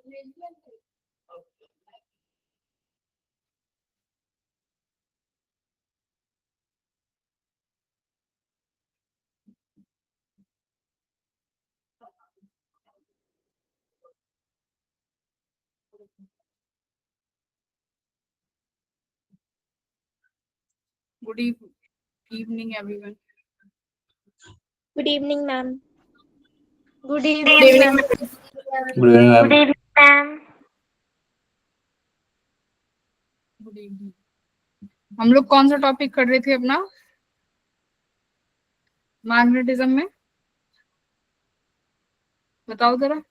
Good evening, everyone. Good evening, ma'am. Good evening, ma'am. Good evening, ma'am. Good evening, ma'am. Good evening. हम लोग कौन सा topic कर रहे थे अपना मैग्नेटिज्म में? बताओ जरा।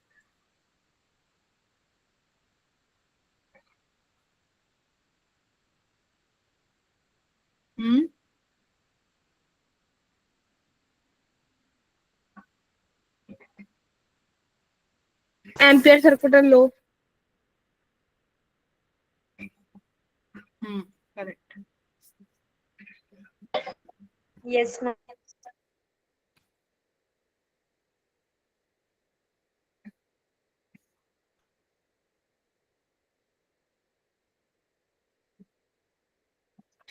Ampere circuital law. Correct. Yes, ma'am.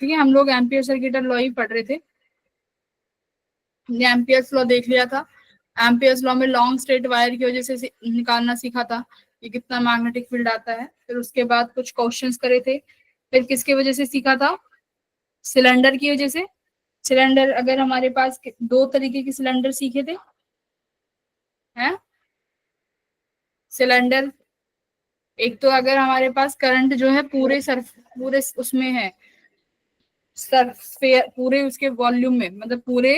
ठीक है, हम लोग एम्पियर सर्किटल लॉ ही पढ़ रहे थे। हमने एम्पियर्स लॉ देख लिया था। एम्पियर्स लॉ में लॉन्ग स्ट्रेट वायर की वजह से निकालना सीखा था कि कितना मैग्नेटिक फील्ड आता है। फिर उसके बाद कुछ क्वेश्चंस करे थे। फिर किसके वजह से सीखा था? सिलेंडर की वजह से। सिलेंडर, अगर हमारे पास दो तरीके के सिलेंडर सीखे थे हैं सिलेंडर। एक तो अगर हमारे पास करंट जो है पूरे उसमें है, सरफेयर पूरे उसके वॉल्यूम में, मतलब पूरे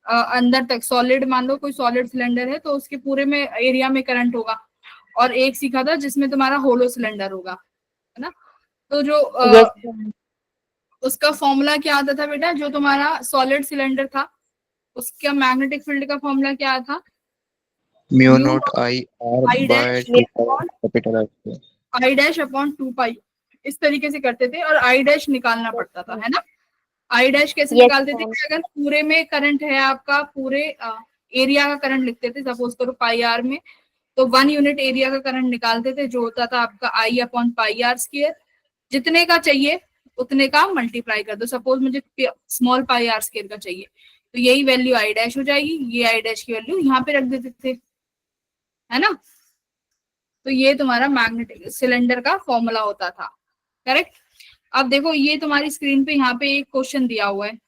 अंदर तक सॉलिड, मान लो कोई सॉलिड सिलेंडर है तो उसके पूरे में एरिया में करंट होगा। और एक सीखा था जिसमें तुम्हारा होलो सिलेंडर होगा, है ना। तो जो Yes, ma'am. उसका फॉर्मूला क्या आता था बेटा? जो तुम्हारा सॉलिड सिलेंडर था उसका मैग्नेटिक फील्ड का फॉर्मूला क्या था? Mu naught I R I by dash 2 pi capital R. I dash upon 2 पाई। इस तरीके से करते थे और आई डैश निकालना पड़ता था, है ना। आई डैश कैसे Yes, निकालते थे ma'am. कि अगर पूरे में करंट है आपका, पूरे एरिया का करंट लिखते थे, सपोज करो पाई आर में, तो 1 यूनिट एरिया का करंट निकालते थे, जो होता था आपका आई अपॉन पाई आर स्क्वायर। जितने का चाहिए उतने का मल्टीप्लाई कर दो। सपोज मुझे स्मॉल पाई आर स्क्वायर का चाहिए तो यही वैल्यू आई डैश हो जाएगी, ये आई डैश की वैल्यू यहाँ पे रख देते थे, है ना। तो ये तुम्हारा मैग्नेटिक सिलेंडर का फॉर्मूला होता था, करेक्ट। अब देखो ये तुम्हारी स्क्रीन पे यहाँ पे एक क्वेश्चन दिया हुआ है।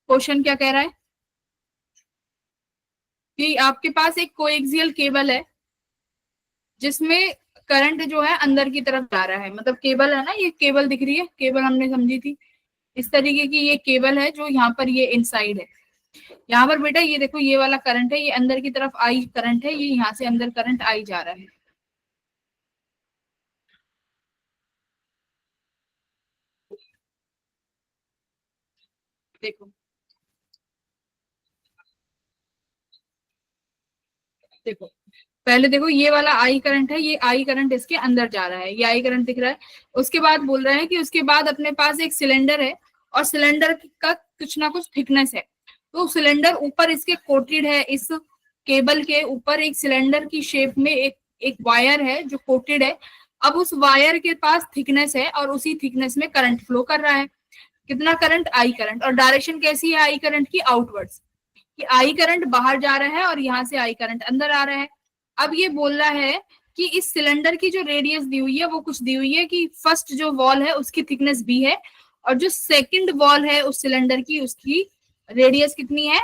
क्वेश्चन क्या कह रहा है कि आपके पास एक कोएक्सियल केबल है जिसमें करंट जो है अंदर की तरफ जा रहा है। मतलब केबल है ना, ये केबल दिख रही है, केबल हमने समझी थी। इस तरीके की ये केबल है जो यहाँ पर ये इनसाइड है। यहाँ पर बेटा ये देखो, ये वाला करंट है, ये अंदर की तरफ आई करंट है, ये यहाँ से अंदर करंट आई जा रहा है। देखो देखो पहले देखो, ये वाला आई करंट है, ये आई करंट इसके अंदर जा रहा है, ये आई करंट दिख रहा है। उसके बाद बोल रहे हैं कि उसके बाद अपने पास एक सिलेंडर है और सिलेंडर का कुछ ना कुछ थिकनेस है। तो सिलेंडर ऊपर इसके कोटेड है, इस केबल के ऊपर एक सिलेंडर की शेप में एक वायर है जो कोटेड है। अब उस वायर के पास थिकनेस है और उसी थिकनेस में करंट फ्लो कर रहा है। कितना करंट? I current. और डायरेक्शन कैसी है आई करंट की? आउटवर्ड्स, कि आई करंट बाहर जा रहा है और यहाँ से आई करंट अंदर आ रहा है। अब ये बोल रहा है कि इस सिलेंडर की जो रेडियस दी हुई है वो कुछ दी हुई है कि फर्स्ट जो वॉल है उसकी थिकनेस बी है और जो सेकंड वॉल है उस सिलेंडर की उसकी रेडियस कितनी है?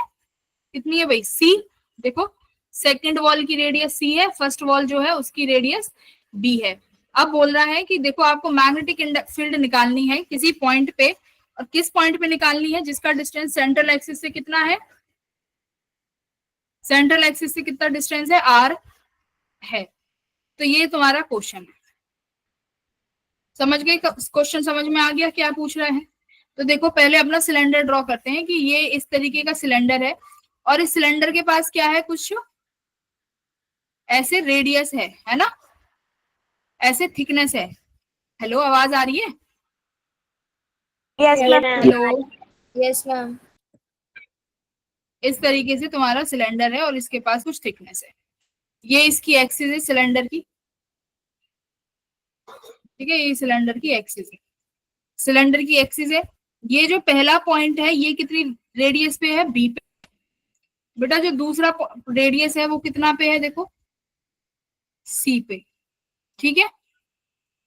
कितनी है भाई? सी। देखो सेकंड वॉल की रेडियस सी है, फर्स्ट वॉल जो है उसकी रेडियस बी है। अब बोल रहा है कि देखो आपको मैग्नेटिक फील्ड निकालनी है किसी पॉइंट पे, और किस पॉइंट पे निकालनी है? जिसका डिस्टेंस सेंट्रल एक्सिस से कितना है? सेंट्रल एक्सिस से कितना डिस्टेंस है? आर है। तो ये तुम्हारा क्वेश्चन है। समझ गए? क्वेश्चन समझ में आ गया क्या पूछ रहा है? तो देखो पहले अपना सिलेंडर ड्रॉ करते हैं कि ये इस तरीके का सिलेंडर है और इस सिलेंडर के पास क्या है? कुछ ऐसे रेडियस है ना, ऐसे थिकनेस है। हेलो, आवाज आ रही है? Yes, ma'am. Hello. Yes, ma'am. इस तरीके से तुम्हारा सिलेंडर है और इसके पास कुछ थिकनेस है। ये इसकी एक्सिस है सिलेंडर की, ठीक है, ये सिलेंडर की एक्सिस है, सिलेंडर की एक्सिस है। ये जो पहला पॉइंट है ये कितनी रेडियस पे है, बी पे। बेटा जो दूसरा रेडियस है वो कितना पे है, देखो सी पे, ठीक है,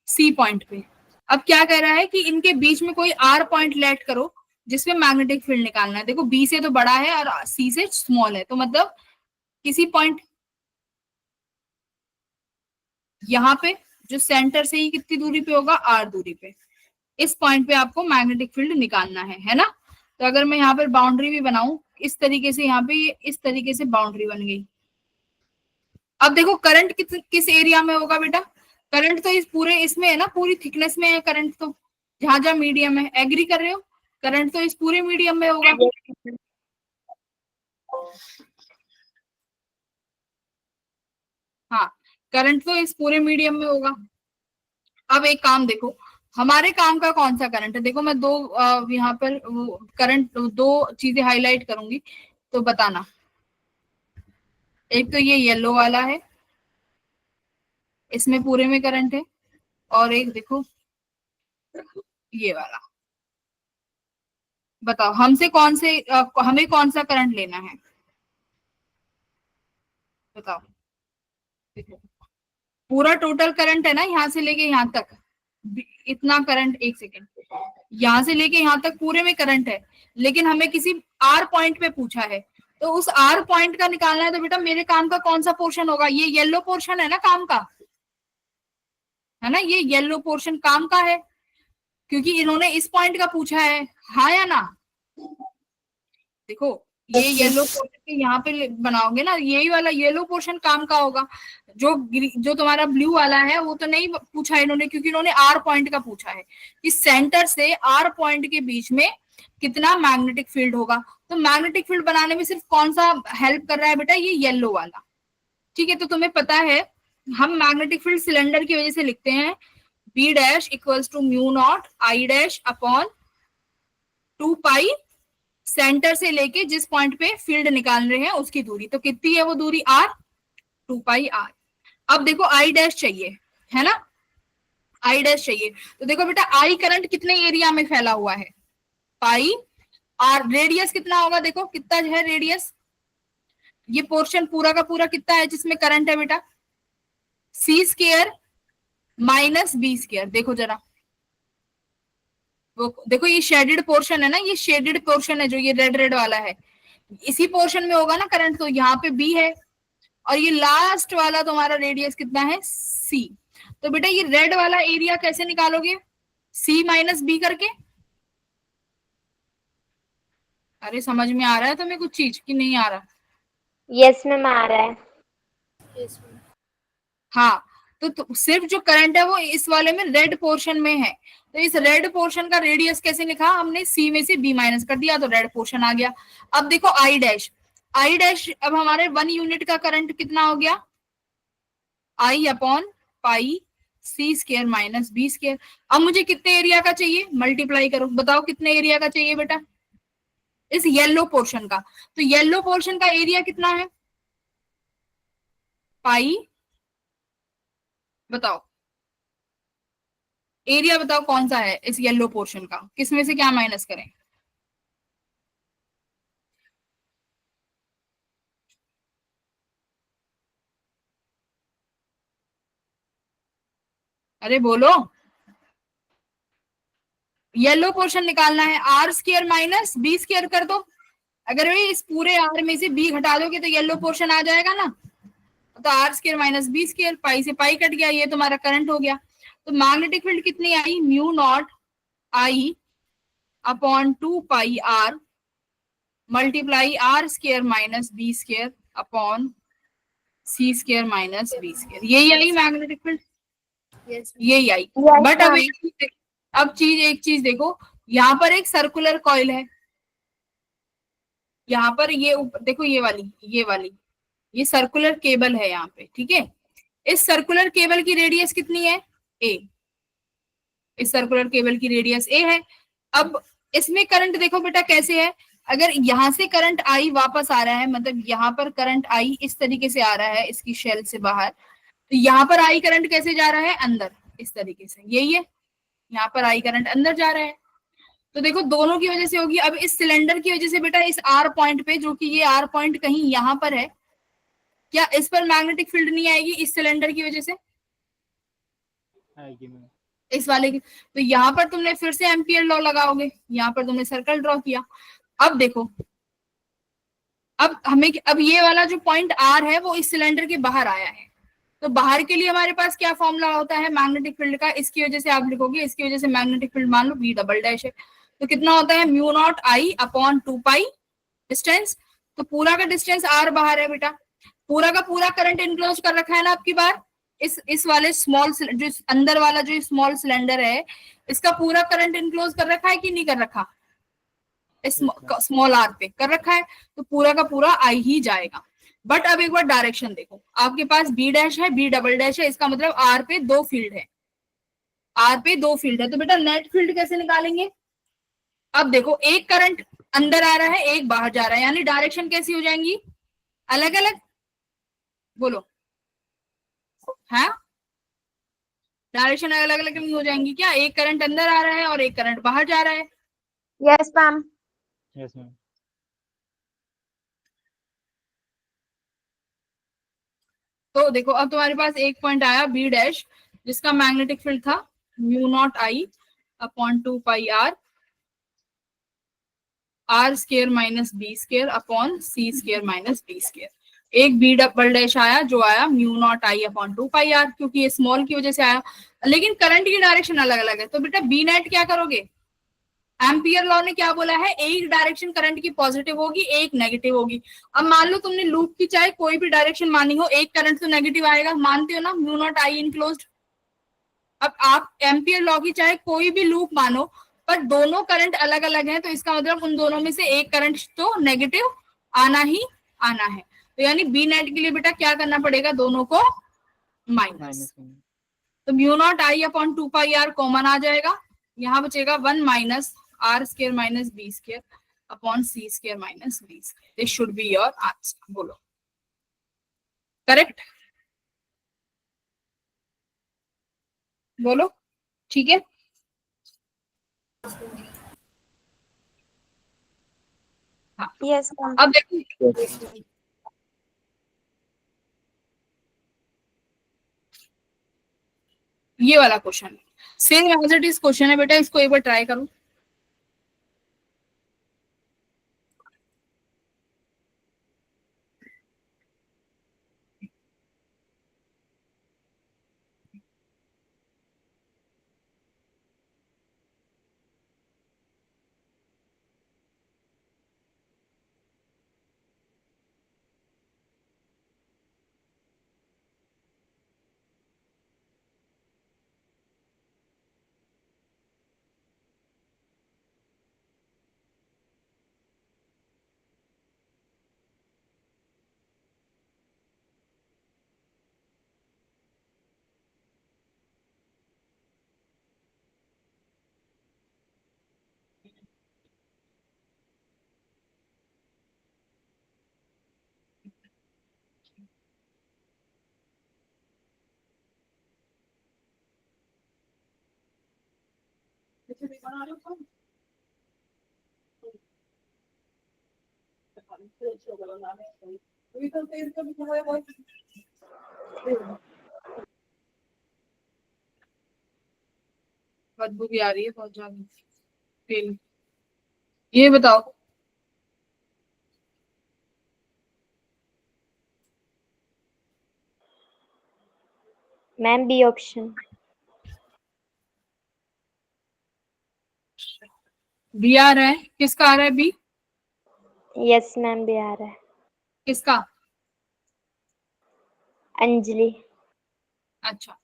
सी पॉइंट पे। अब क्या कह रहा है कि इनके बीच में कोई आर पॉइंट लेट करो जिसमें मैग्नेटिक फील्ड निकालना है। देखो बी से तो बड़ा है और सी से स्मॉल है, तो मतलब किसी पॉइंट यहाँ पे जो सेंटर से ही कितनी दूरी पे होगा, आर दूरी पे, इस पॉइंट पे आपको मैग्नेटिक फील्ड निकालना है ना। तो अगर मैं यहाँ पर बाउंड्री भी बनाऊं इस तरीके से, यहाँ पे इस तरीके से बाउंड्री बन गई। अब देखो करंट किस एरिया में होगा बेटा, करंट तो इस पूरे इसमें है ना, पूरी थिकनेस में है करंट, तो जहां जहां मीडियम है, एग्री कर रहे हो, करंट तो इस पूरे मीडियम में होगा। हाँ, करंट तो इस पूरे मीडियम में होगा। अब एक काम देखो, हमारे काम का कौन सा करंट है, देखो मैं दो यहाँ पर करंट दो चीजें हाईलाइट करूंगी तो बताना। एक तो ये येलो वाला है, इसमें पूरे में करंट है, और एक देखो ये वाला। बताओ हमसे कौन से हमें कौन सा करंट लेना है, बताओ। देखो पूरा टोटल करंट है ना, यहाँ से लेके यहाँ तक इतना करंट, एक सेकेंड, यहाँ से लेके यहाँ तक पूरे में करंट है, लेकिन हमें किसी आर पॉइंट पे पूछा है, तो उस आर पॉइंट का निकालना है। तो बेटा मेरे काम का कौन सा पोर्शन होगा, ये येलो पोर्शन है ना काम का, है ना, ये येलो पोर्शन काम का है, क्योंकि इन्होंने इस पॉइंट का पूछा है, हाँ या ना। देखो ये येलो पोर्शन के यहाँ पे बनाओगे ना, यही वाला येलो पोर्शन काम का होगा। जो तुम्हारा ब्लू वाला है वो तो नहीं पूछा इन्होंने, क्योंकि इन्होंने आर पॉइंट का पूछा है कि सेंटर से आर पॉइंट के बीच में कितना मैग्नेटिक फील्ड होगा। तो मैग्नेटिक फील्ड बनाने में सिर्फ कौन सा हेल्प कर रहा है बेटा, ये येलो वाला, ठीक है। तो तुम्हें पता है हम मैग्नेटिक फील्ड सिलेंडर की वजह से लिखते हैं B dash equals to mu naught I dash upon 2 pi centre से लेके जिस पॉइंट पे फील्ड निकाल रहे हैं उसकी दूरी, तो कितनी है वो दूरी, आर, 2 पाई आर। अब देखो आई डैश चाहिए, है ना, आई डैश चाहिए। तो देखो बेटा आई करंट कितने एरिया में फैला हुआ है, पाई, और रेडियस कितना होगा, देखो कितना है रेडियस, ये पोर्शन पूरा का पूरा कितना है जिसमें करंट है बेटा, सी स्क्वायर माइनस बी स्क्वायर। देखो जरा, वो देखो ये शेडेड पोर्शन है ना, ये शेडेड पोर्शन है जो ये रेड रेड वाला है, इसी पोर्शन में होगा ना करंट, तो यहाँ पे बी है, और ये लास्ट वाला तुम्हारा रेडियस कितना है, सी। तो बेटा ये रेड वाला एरिया कैसे निकालोगे, सी माइनस बी करके। अरे समझ में आ रहा है तुम्हें कुछ चीज कि नहीं आ रहा? यस मैम आ रहा है। हाँ, तो सिर्फ जो करंट है वो इस वाले में रेड पोर्शन में है, तो इस रेड पोर्शन का रेडियस कैसे लिखा हमने, सी में से बी माइनस कर दिया तो रेड पोर्शन आ गया। अब देखो आई डैश, आई डैश अब हमारे 1 यूनिट का करंट कितना हो गया, आई अपॉन पाई सी स्क्वायर माइनस बी स्क्वायर। अब मुझे कितने एरिया का चाहिए, मल्टीप्लाई करो, बताओ कितने एरिया का चाहिए बेटा, इस येलो पोर्शन का। तो येलो पोर्शन का एरिया कितना है, पाई, बताओ एरिया बताओ कौन सा है इस येलो पोर्शन का, किसमें से क्या माइनस करें। अरे बोलो, येलो पोर्शन निकालना है, R square minus B square कर दो। अगर भाई इस पूरे आर में से बी घटा दोगे तो येलो पोर्शन आ जाएगा ना, तो r square minus B square, pi से पाई कट गया, ये तुम्हारा करंट हो गया। तो मैग्नेटिक फील्ड कितनी आई, mu naught I upon 2 pi r multiply r square minus B square upon c square minus B square, यही आई मैग्नेटिक फील्ड, यही आई। बट अब एक चीज देखो, यहाँ पर एक सर्कुलर कॉइल है, यहाँ पर ये देखो ये वाली ये सर्कुलर केबल है यहाँ पे, ठीक है। इस सर्कुलर केबल की रेडियस कितनी है, ए, इस सर्कुलर केबल की रेडियस ए है। अब इसमें करंट देखो बेटा कैसे है, अगर यहाँ से करंट आई वापस आ रहा है, मतलब यहाँ पर करंट आई इस तरीके से आ रहा है इसकी शेल से बाहर, तो यहाँ पर आई करंट कैसे जा रहा है, अंदर, इस तरीके से, यही है, यहाँ पर आई करंट अंदर जा रहा है। तो देखो दोनों की वजह से होगी। अब इस सिलेंडर की वजह से बेटा इस आर पॉइंट पे, जो कि ये आर पॉइंट कहीं यहाँ पर है, क्या इस पर मैग्नेटिक फील्ड नहीं आएगी इस सिलेंडर की वजह से? आएगी मैम। इस वाले की। तो यहाँ पर तुमने फिर से एम्पियर लॉ लगाओगे, यहाँ पर तुमने सर्कल ड्रॉ किया। अब देखो, अब ये वाला जो पॉइंट आर है वो इस सिलेंडर के बाहर आया है, तो बाहर के लिए हमारे पास क्या फॉर्मूला होता है मैग्नेटिक फील्ड का, इसकी वजह से आप लिखोगे, इसकी वजह से मैग्नेटिक फील्ड मान लो बी डबल डैश है, तो कितना होता है mu naught I upon 2 pi distance. तो पूरा का डिस्टेंस आर बाहर है बेटा, पूरा का पूरा करंट इनक्लोज कर रखा है ना आपकी बार, इस वाले स्मॉल, जो अंदर वाला जो स्मॉल सिलेंडर है, इसका पूरा करंट इनक्लोज कर रखा है कि नहीं कर रखा, स्मॉल आर पे कर रखा है, तो पूरा का पूरा आई ही जाएगा। बट अब एक बार डायरेक्शन देखो, आपके पास बी डैश है, बी डबल डैश है, इसका मतलब आर पे 2 फील्ड है, आर पे 2 फील्ड है, तो बेटा नेट फील्ड कैसे निकालेंगे? अब देखो एक करंट अंदर आ रहा है, एक बाहर जा रहा है, यानी डायरेक्शन कैसी हो जाएंगी, अलग अलग, बोलो, हाँ डायरेक्शन अलग अलग नहीं हो जाएंगी क्या? एक करंट अंदर आ रहा है और एक करंट बाहर जा रहा है। Yes, ma'am. Yes ma'am. तो देखो अब तुम्हारे पास एक पॉइंट आया बी डैश, जिसका मैग्नेटिक फील्ड था mu naught I upon 2 pi R, R square minus B square upon C square minus B square. एक बी डबल डैश आया जो आया mu naught I upon 2 pi R, क्योंकि ये small की वजह से आया, लेकिन करंट की डायरेक्शन अलग अलग है, तो बेटा बी नेट क्या करोगे? एम्पियर लॉ ने क्या बोला है, एक डायरेक्शन करंट की पॉजिटिव होगी, एक नेगेटिव होगी। अब मान लो तुमने लूप की चाहे कोई भी डायरेक्शन मानी हो, एक करंट तो नेगेटिव आएगा, मानते हो ना, म्यू नॉट आई इनक्लोज्ड। अब आप एम्पियर लॉ की चाहे कोई भी लूप मानो, पर दोनों करंट अलग अलग हैं, तो इसका मतलब उन दोनों में से एक करंट तो नेगेटिव आना ही आना है। तो यानी बी नेट के लिए बेटा क्या करना पड़ेगा, दोनों को माइनस। Minus ma'am. तो mu naught I upon 2 pi r common आ जाएगा, यहाँ बचेगा 1 minus r square minus B square upon C square minus B square. This should be your answer. बोलो करेक्ट, बोलो ठीक है। हाँ Yes, ma'am. अब देखो, ये वाला question same as it is question है बेटा, इसको एक बार ट्राई करो। बदबू भी आ रही है बहुत ज्यादा, फेल। ये बताओ, मैम बी ऑप्शन। बी आ रहा है, किसका आ रहा है बी? यस मैम बी आ रहा है। किसका? अंजलि। अच्छा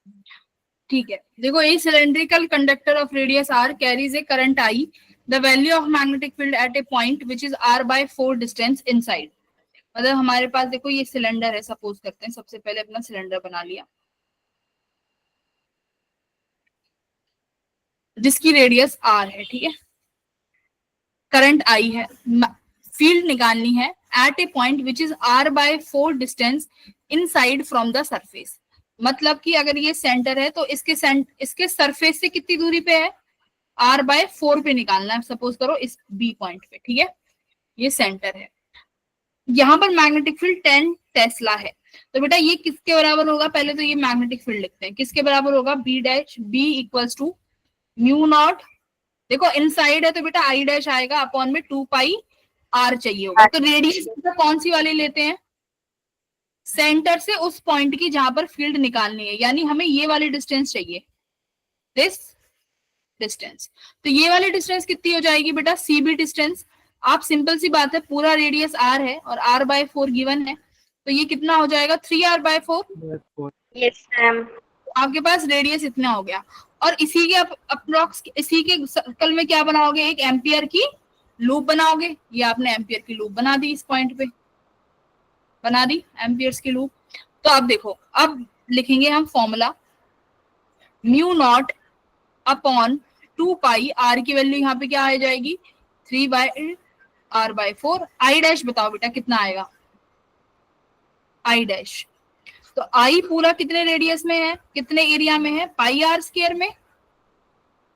ठीक है, देखो ए cylindrical conductor of radius r carries A current I, the value of magnetic field at a point which is r by 4 distance inside. मतलब हमारे पास देखो ये सिलेंडर है, सपोज करते हैं, सबसे पहले अपना सिलेंडर बना लिया जिसकी रेडियस r है, ठीक है, करंट I है, फील्ड निकालनी है at a point which is r/4 distance inside from the surface. मतलब कि अगर ये सेंटर है तो इसके सरफेस से कितनी दूरी पे है, r/4 पे निकालना है। सपोज करो इस बी पॉइंट पे, ठीक है, ये सेंटर है। यहाँ पर मैग्नेटिक फील्ड 10 टेस्ला है। तो बेटा ये किसके बराबर होगा, पहले तो ये मैग्नेटिक फील्ड लिखते हैं, किसके बराबर होगा, B equals to mu naught, देखो इनसाइड है तो बेटा I डैश आएगा अपॉन में 2πr चाहिए होगा। तो रेडियस कौन सी वाली लेते हैं, सेंटर से उस पॉइंट की जहां पर फील्ड निकालनी है, यानी हमें ये वाली डिस्टेंस चाहिए, दिस डिस्टेंस। तो ये वाली डिस्टेंस कितनी हो जाएगी बेटा, CB डिस्टेंस। आप सिंपल सी बात है, पूरा रेडियस r है और r/4 गिवन है, तो ये कितना हो जाएगा 3r/4। Yes ma'am. आपके पास रेडियस इतना हो गया, और इसी के अप्रोक्स इसी के सर्कल में क्या बनाओगे, एक एम्पियर की लूप बनाओगे। ये आपने एम्पियर की लूप बना दी, इस पॉइंट पे बना दी एम्पियर्स की लूप। तो अब देखो, अब लिखेंगे हम formula, mu naught upon 2πr की वैल्यू यहाँ पे क्या आ जाएगी, 3/r/4। I डैश बताओ बेटा कितना आएगा, I डैश। तो I पूरा कितने रेडियस में है, कितने एरिया में है, πr² में।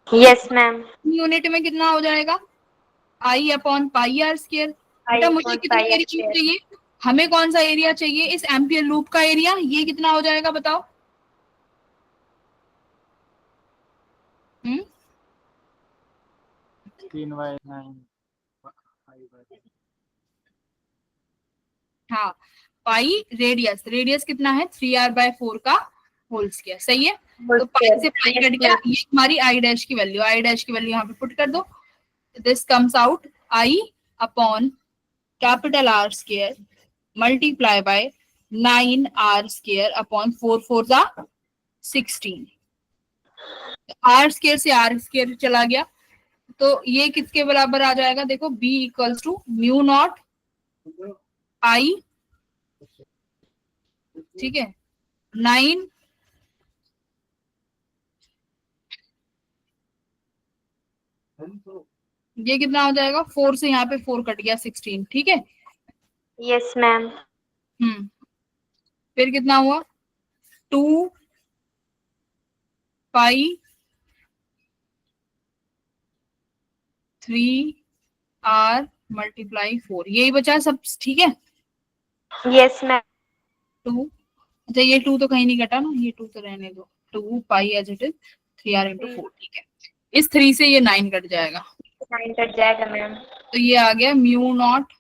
Yes ma'am. यूनिट में कितना हो जाएगा, I अपॉन πr²। बेटा मुझे कितना एरिया चाहिए, हमें कौन सा एरिया चाहिए, इस एम्पियर लूप का एरिया। ये कितना हो जाएगा बताओ, 3/9। हाँ, पाई रेडियस कितना है, 3r/4 का होल स्क्वायर, सही है। तो पाई से पाई कट गया, ये हमारी I डैश की वैल्यू, I डैश की वैल्यू यहाँ पे पुट कर दो। This comes out I upon capital R² multiply by 9r² upon 4 4 जा 16। r² से r² चला गया, तो ये किसके बराबर आ जाएगा, देखो B equals to mu naught I, ठीक है, 9 ये कितना हो जाएगा, 4 से यहाँ पे 4 कट गया 16, ठीक है। Yes ma'am. फिर कितना हुआ, 2 पाई 3r मल्टीप्लाई 4, यही बचा सब, ठीक है। Yes ma'am. 2, अच्छा ये 2 तो कहीं नहीं कटा ना, ये 2 तो रहने दो, 2 pi as it is 3r into 4, ठीक है। इस 3 से ये 9 कट जाएगा, 9 कट जाएगा मैम। तो ये आ गया mu naught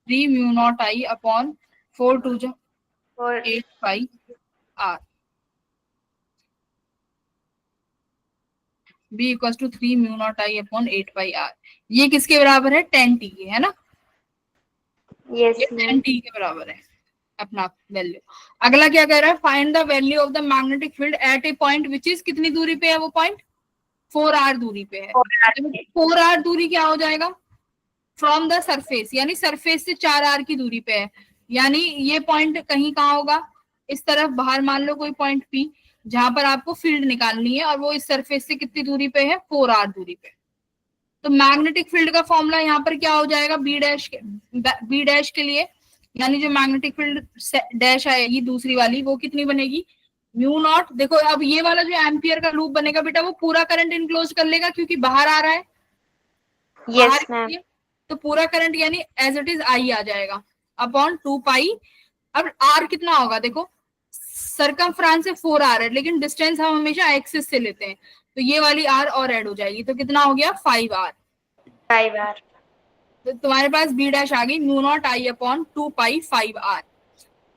3 mu naught I upon 4 2 जा 8 pi r। B equal to 3 mu naught I upon 8 pi r। ये किसके बराबर है, 10t के, है ना। यस ये मैम। 10t के बराबर है अपना वैल्यू। अगला क्या कह रहा है, find the value of the magnetic field at a point which is, कितनी दूरी पे है वो पॉइंट, 4r दूरी पे है। 4r दूरी क्या हो जाएगा, फ्रॉम द सरफेस, यानी सरफेस से 4r की दूरी पे है, यानी ये पॉइंट कहीं कहाँ होगा, इस तरफ बाहर, मान लो कोई पॉइंट P जहां पर आपको फील्ड निकालनी है, और वो इस सरफेस से कितनी दूरी पे है, 4r दूरी पे। तो मैग्नेटिक फील्ड का फॉर्मूला यहाँ पर क्या हो जाएगा, B डैश के लिए, यानी जो मैग्नेटिक फील्ड डैश आएगी दूसरी वाली, वो कितनी बनेगी, म्यू नॉट। देखो अब ये वाला जो एम्पियर का लूप बनेगा बेटा, वो पूरा करंट इनक्लोज कर लेगा क्योंकि बाहर आ रहा है। Yes ma'am. तो पूरा करंट यानी एज इट इज I आ जाएगा अपॉन 2 पाई। अब r कितना होगा, देखो सरकमफ्रेंस से 4r है, लेकिन डिस्टेंस हम हमेशा एक्सिस से लेते हैं, तो ये वाली r और ऐड हो जाएगी, तो कितना हो गया 5r। 5r। तो तुम्हारे पास B डैश आ गई mu naught I upon 2 pi 5r।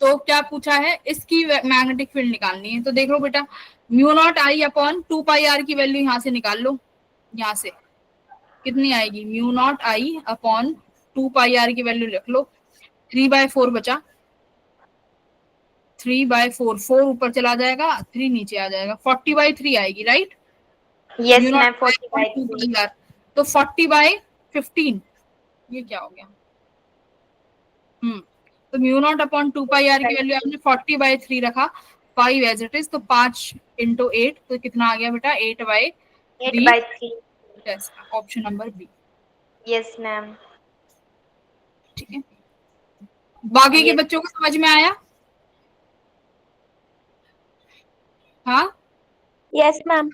तो क्या पूछा है, इसकी मैग्नेटिक फील्ड निकालनी है। तो देख लो बेटा, mu naught I upon 2 pi r की वैल्यू यहाँ से निकाल लो, यहाँ से कितनी आएगी, mu naught I upon 2 pi r की वैल्यू लिख लो, 3/4 बचा, 3/4, 4 ऊपर चला जाएगा, 3 नीचे आ जाएगा, 40/3 आएगी, राइट। Yes ma'am. 40/3। तो 40/15, ये क्या हो गया, तो mu not upon 2 pi r की वैल्यू आपने 40/3 रखा, 5 एज इट इज, तो 5 इंटू 8, तो कितना आ गया बेटा 8/3। Option number B. Yes ma'am. ठीक है, बाकी के बच्चों को समझ में आया? हाँ, Yes, ma'am.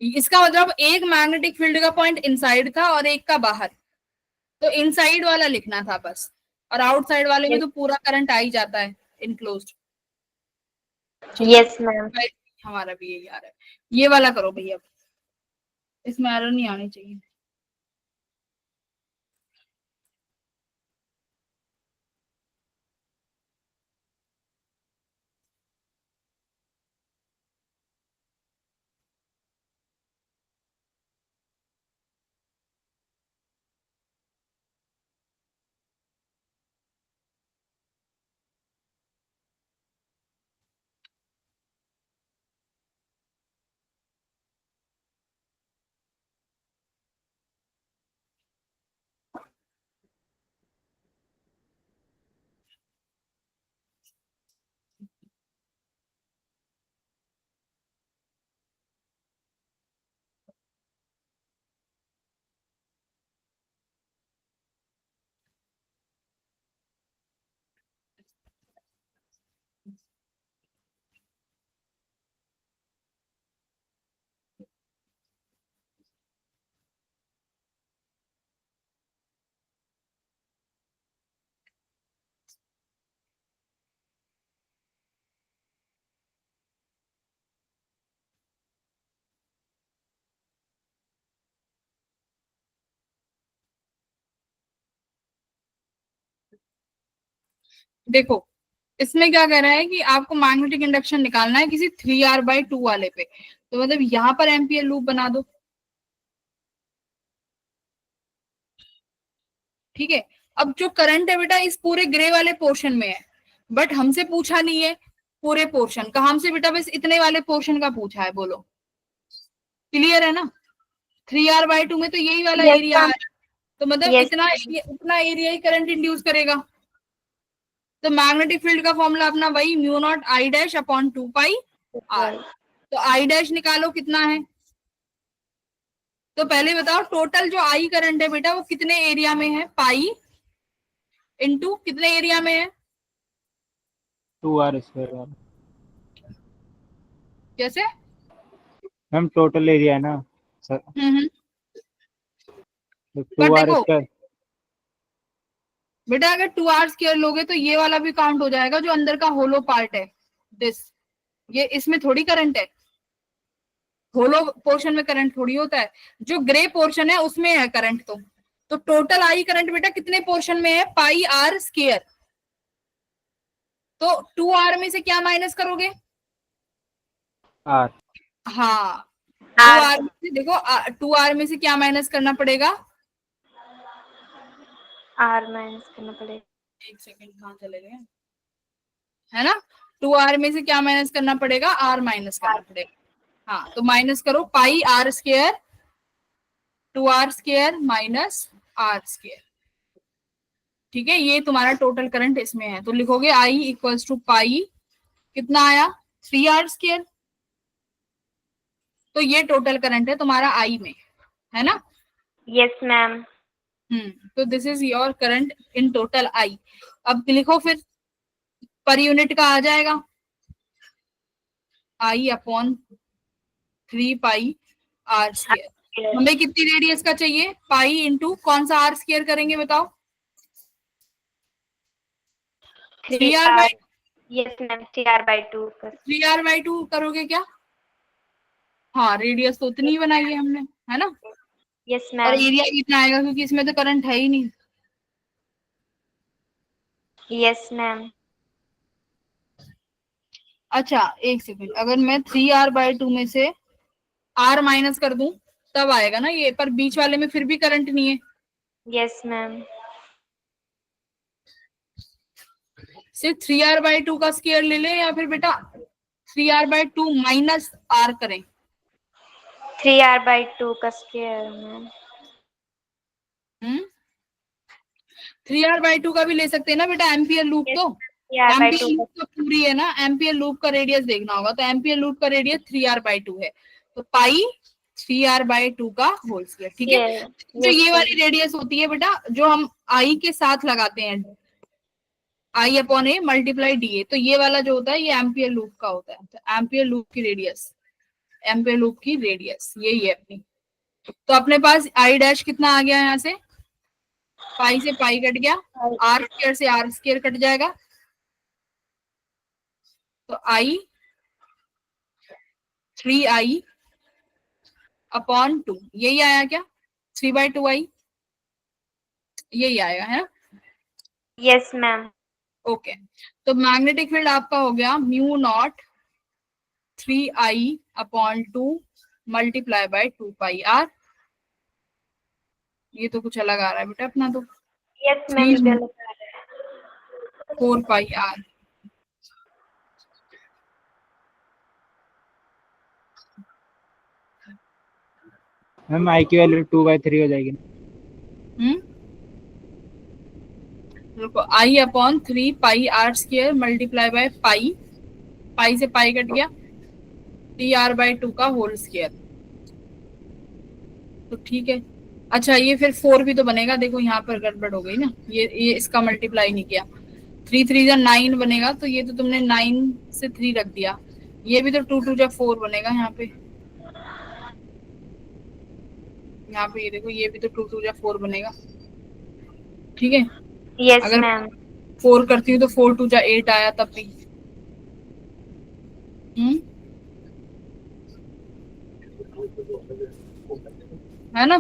इसका मतलब एक मैग्नेटिक फील्ड का पॉइंट इनसाइड था और एक का बाहर, तो इनसाइड वाला लिखना था बस, और आउटसाइड वाले में तो पूरा करंट आ ही जाता है इनक्लोज्ड। Yes, ma'am. हमारा भी यही आ रहा है, ये वाला करो भैया, इसमें एरर नहीं आनी चाहिए। देखो इसमें क्या कह रहा है कि आपको मैग्नेटिक इंडक्शन निकालना है किसी 3R/2 वाले पे, तो मतलब यहाँ पर एम्पियर लूप बना दो। ठीक है, अब जो करंट है बेटा इस पूरे ग्रे वाले पोर्शन में है, बट हमसे पूछा नहीं है पूरे पोर्शन का, हमसे बेटा बस इतने वाले पोर्शन का पूछा है। बोलो क्लियर है ना? 3R/2 में तो यही वाला Yes, एरिया ma'am. है, तो मतलब Yes. इतना एरिया ही करंट इंड्यूस करेगा। तो मैग्नेटिक फील्ड का फॉर्मूला अपना वही μ0I'/2 r। तो I' निकालो कितना है, तो पहले बताओ टोटल जो आई करंट है बेटा वो कितने एरिया में है, पाई इंटू कितने एरिया में है, 2R²। कैसे? मैम टोटल एरिया है ना सर, तो पर देखो 2R²। बेटा अगर 2R² लोगे तो ये वाला भी काउंट हो जाएगा जो अंदर का होलो पार्ट है दिस, ये इसमें थोड़ी करंट है, होलो पोर्शन में करंट थोड़ी होता है, जो ग्रे पोर्शन है उसमें है करंट। तो टोटल आई करंट बेटा कितने पोर्शन में है, πr²। तो 2R में से क्या माइनस करोगे, R। हाँ R. 2R में से देखो 2R में से क्या माइनस करना पड़ेगा, R माइनस करना पड़ेगा। एक सेकंड कहाँ चले गए, है ना? 2R में से क्या माइनस करना पड़ेगा, R माइनस करना पड़ेगा। हाँ तो माइनस करो πr², 2R² माइनस R²। ठीक है, ये तुम्हारा टोटल करंट इसमें है, तो लिखोगे I इक्वल्स टू पाई, कितना आया 3R²। तो ये टोटल करंट है तुम्हारा I में, है ना? Yes, ma'am. तो this is your current in total I। अब लिखो फिर पर यूनिट का आ जाएगा I/3πr²। हमें कितनी रेडियस का चाहिए, पाई इंटू कौन सा R² करेंगे बताओ, 3R/2। Yes, ma'am. 3R/2 कर। 3R/2 करोगे क्या? हाँ रेडियस तो उतनी ही बनाई है हमने, है ना? Yes, और ma'am. एरिया कितना आएगा क्योंकि इसमें तो करंट है ही नहीं। Yes, ma'am. अच्छा एक सेकंड, अगर मैं 3R/2 में से R माइनस कर दूं तब आएगा ना ये, पर बीच वाले में फिर भी करंट नहीं है। Yes, ma'am. सिर्फ 3R/2 का स्क्वायर ले लें या फिर बेटा 3R/2 माइनस R करें? 3R/2 का स्क्वायर, ma'am. 3R/2 का भी ले सकते हैं ना बेटा, एम्पियर लूप Yes, तो 3R/2 एम्पियर लूप तो पूरी है ना, एम्पियर लूप का रेडियस देखना होगा, तो एम्पियर लूप का रेडियस 3R/2 है, तो पाई 3r/2 का होल स्क्वायर। ठीक है, Yeah. जो Yes, ये sir. वाली रेडियस होती है बेटा, जो हम आई के साथ लगाते हैं, I/A मल्टीप्लाई DA, तो ये वाला जो होता है ये एम्पियर लूप का होता है। तो एम्पियर लूप की रेडियस, एम्पियर लूप की रेडियस यही है अपनी। तो अपने पास आई डैश कितना आ गया, यहाँ से पाई से पाई कट गया, आर स्क्वायर से आर स्क्वायर कट जाएगा, तो आई 3i/2 यही आया क्या, 3/2i यही आएगा, है ना। Yes, ma'am. ओके, तो मैग्नेटिक फील्ड आपका हो गया mu not 3i/2 multiply by 2πr। ये तो कुछ अलग आ रहा है बेटा अपना, तो Yes, ma'am. 4πr। मैम आई की वैल्यू 2/3 हो जाएगी। रुको, I/3πr² मल्टीप्लाई बाय पाई, पाई से पाई कट गया, 3r/2 का होल स्क्वायर। तो ठीक है, अच्छा ये फिर 4 भी तो बनेगा, देखो यहाँ पर गड़बड़ हो गई ना, ये इसका मल्टीप्लाई नहीं किया, 3 3 जा 9 बनेगा, तो ये तो तुमने 9 से 3 रख दिया, ये भी तो 2 2 जा 4 बनेगा यहाँ पे, ये देखो ये भी तो 2 2 जा 4 बनेगा। ठीक है, Yes, अगर ma'am. 4 करती हूँ तो 4 2 जा 8 आया तब भी। है ना।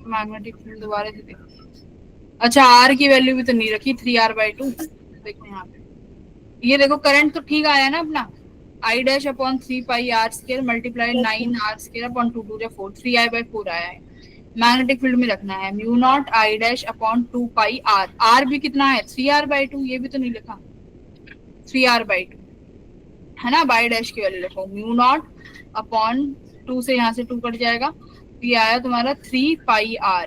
मैग्नेटिक फील्ड दोबारा से देखो, अच्छा आर की वैल्यू भी तो नहीं रखी, 3r/2। देखो यहाँ पे, ये देखो करंट तो ठीक आया ना अपना, I'/3πr² मल्टीप्लाई 9r²/2 3i/4 आया है। मैग्नेटिक फील्ड में रखना है म्यू नॉट I'/2πr, आर भी कितना है 3r/2, ये भी तो नहीं लिखा 3r/2, है ना। बाई डैश की वैल्यू लिखो, म्यू नॉट अपॉन 2 से यहाँ से 2 कट जाएगा, ये आया तुम्हारा 3πr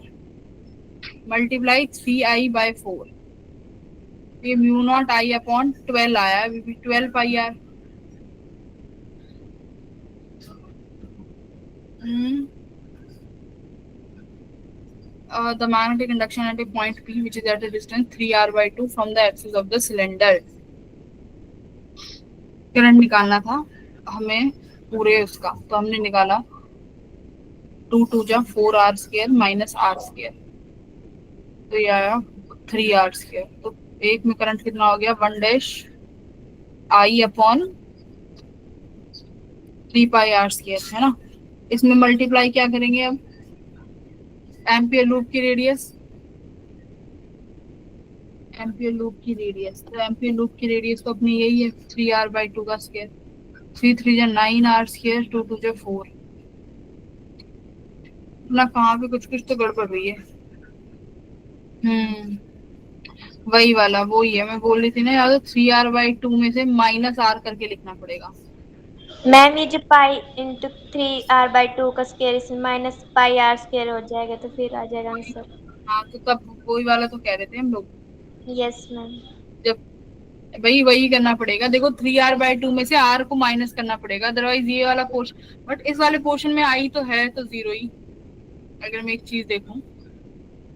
मल्टीप्लाई 3i/4, ये म्यू नॉट I/12 आया, 12πr। The magnetic induction at a point P which is at a distance 3r/2 from the axis of the cylinder। Current निकालना था हमें पूरे उसका, तो हमने निकाला 2 2 जा 4r² माइनस r², तो ये आया 3r²। तो एक में करंट कितना हो गया, 1'I/3πr², है ना। इसमें मल्टीप्लाई क्या करेंगे अब, एम्पियर लूप की रेडियस, एम्पियर लूप की रेडियस, तो एम्पियर लूप की रेडियस तो अपनी यही है 3r/2 का स्क्वायर, 3 3 जा 9r², 2 2 जा 4। ना कहाँ पे कुछ कुछ तो गड़बड़ हुई है। वही वाला वो ही है, मैं बोल रही थी ना यार, 3r/2 में से माइनस r करके लिखना पड़ेगा। मैम ये जो पाई इंटू 3r/2 का स्क्वायर, इसमें माइनस पाई r स्क्वायर हो जाएगा, तो फिर आ जाएगा आंसर। हाँ, तो तब वही वाला तो कह रहे थे हम लोग, यस मैम। जब वही करना पड़ेगा। देखो 3r/2 में से r को माइनस करना पड़ेगा, अदरवाइज ये वाला पोर्शन, बट इस वाले पोर्शन में आई तो है तो 0 ही। अगर मैं एक चीज देखूं,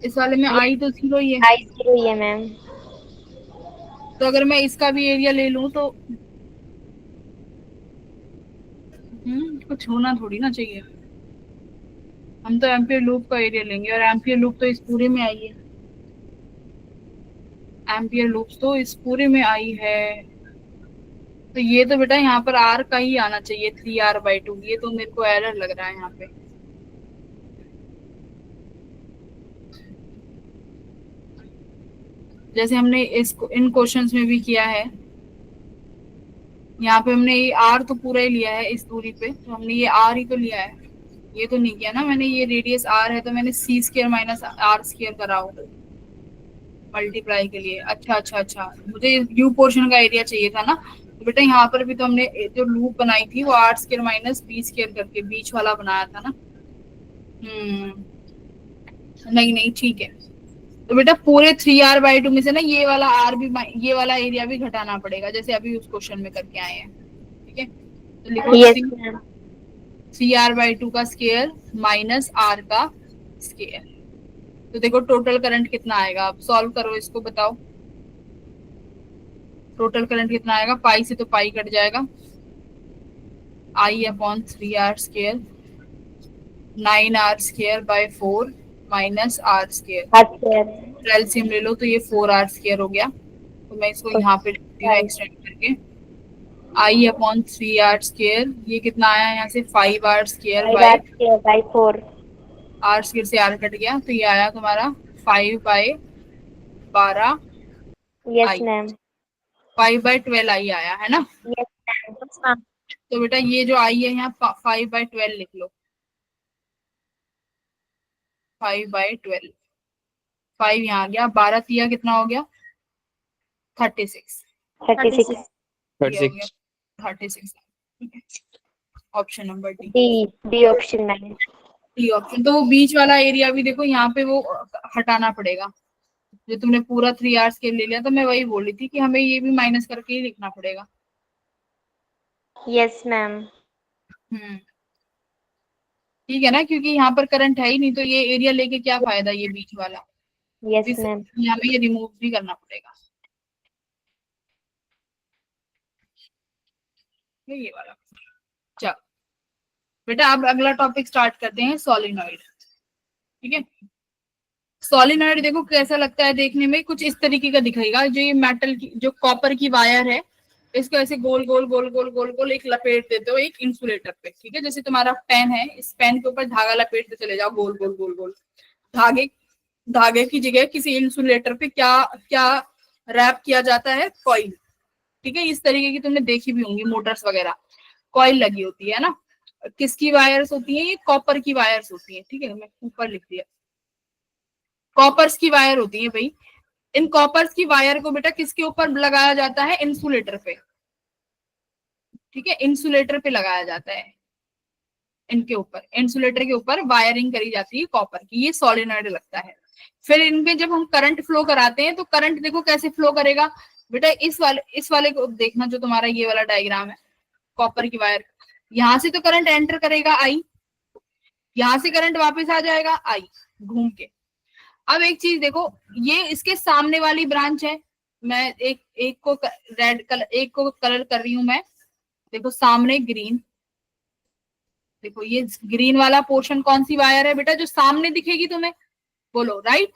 इस वाले में आई तो 0 ही है, आई 0 ही है मैम। तो अगर मैं इसका भी एरिया ले लूं तो कुछ होना थोड़ी ना चाहिए। हम तो एम्पियर लूप का एरिया लेंगे, और एम्पियर लूप तो इस पूरे में आई है, एम्पियर लूप तो इस पूरे में आई है, तो ये तो बेटा यहाँ पर r का ही आना चाहिए 3r/2। ये तो मेरे को एरर लग रहा है यहाँ पे। जैसे हमने इन क्वेश्चंस में भी किया है, यहाँ पे हमने ये r तो पूरा ही लिया है इस दूरी पे, तो हमने ये r ही तो लिया है, ये तो नहीं किया ना मैंने, ये रेडियस r है तो मैंने c² माइनस r² करा हो मल्टीप्लाई के लिए। अच्छा, मुझे u पोर्शन का एरिया चाहिए था ना, तो बेटा यहाँ पर भी तो हमने जो लूप बनाई थी वो r² माइनस b² करके बीच वाला बनाया था ना, नहीं नहीं ठीक है। तो बेटा पूरे 3r/2 में से ना ये वाला r भी, ये वाला एरिया भी घटाना पड़ेगा, जैसे अभी उस क्वेश्चन में करके आए हैं। ठीक है, तो लिखो यस मैम। 3r/2 का स्क्वायर माइनस r का स्क्वायर। तो देखो टोटल करंट कितना आएगा, आप सॉल्व करो इसको, बताओ टोटल करंट कितना आएगा। पाई से तो पाई कट जाएगा, I/3r² 9r² minus r²। LCM ले लो तो ये 4r² हो गया। तो मैं इसको यहाँ पे लिखती हूँ एक्सटेंड करके, I/3r², ये कितना आया यहाँ से 5r² बाई 4। r² से r कट गया, तो ये आया तुम्हारा 5/12 यस मैम। 5/12 I आया है ना। Yes ma'am. तो बेटा ये जो I है यहाँ 5/12 लिख लो, 5/12, 5 यहाँ आ गया, 12 तिया कितना हो गया 36, 36। ये हो गया 36 36। Option number D. D option ma'am. D option. तो वो बीच वाला एरिया भी देखो यहाँ पे वो हटाना पड़ेगा, जो तुमने पूरा 3r स्केल ले लिया, तो मैं वही बोल रही थी कि हमें ये भी माइनस करके ही लिखना पड़ेगा। Yes ma'am. ठीक है ना, क्योंकि यहाँ पर करंट है ही नहीं, तो ये एरिया लेके क्या फायदा, ये बीच वाला। Yes ma'am. हमें ये रिमूव भी करना पड़ेगा, ये वाला। चलो बेटा अब अगला टॉपिक स्टार्ट करते हैं, सोलिनॉइड। ठीक है, सोलिनॉइड देखो कैसा लगता है देखने में, कुछ इस तरीके का दिखेगा। जो ये मेटल की, जो कॉपर की वायर है, इसको ऐसे गोल गोल गोल गोल गोल गोल एक लपेट देते हो एक इंसुलेटर पे। ठीक है, जैसे तुम्हारा पेन है, इस पेन के ऊपर धागा लपेटते चले जाओ गोल गोल गोल गोल। धागे की जगह किसी इंसुलेटर पे क्या क्या रैप किया जाता है, कॉइल। ठीक है, इस तरीके की तुमने देखी भी होंगी, मोटर्स वगैरह कॉइल लगी होती है ना। किसकी वायर्स होती है, ये कॉपर की वायर्स होती है। ठीक है, मैं ऊपर लिख दिया, कॉपर्स की वायर होती है भाई। इन कॉपर्स की वायर को बेटा किसके ऊपर लगाया जाता है, इंसुलेटर पे। ठीक है, इंसुलेटर पे लगाया जाता है, इनके ऊपर, इंसुलेटर के ऊपर वायरिंग करी जाती है कॉपर की, ये सोलिनॉइड लगता है। फिर इनपे जब हम करंट फ्लो कराते हैं, तो करंट देखो कैसे फ्लो करेगा बेटा, इस वाले को देखना, जो तुम्हारा ये वाला डायग्राम है, कॉपर की वायर, यहां से तो करंट एंटर करेगा आई, यहां से करंट वापस आ जाएगा आई घूम के। अब एक चीज देखो, ये इसके सामने वाली ब्रांच है, मैं एक को रेड कलर, एक को कलर कर रही हूं मैं। देखो सामने ग्रीन, देखो ये ग्रीन वाला पोर्शन कौन सी वायर है बेटा, जो सामने दिखेगी तुम्हें, बोलो राइट।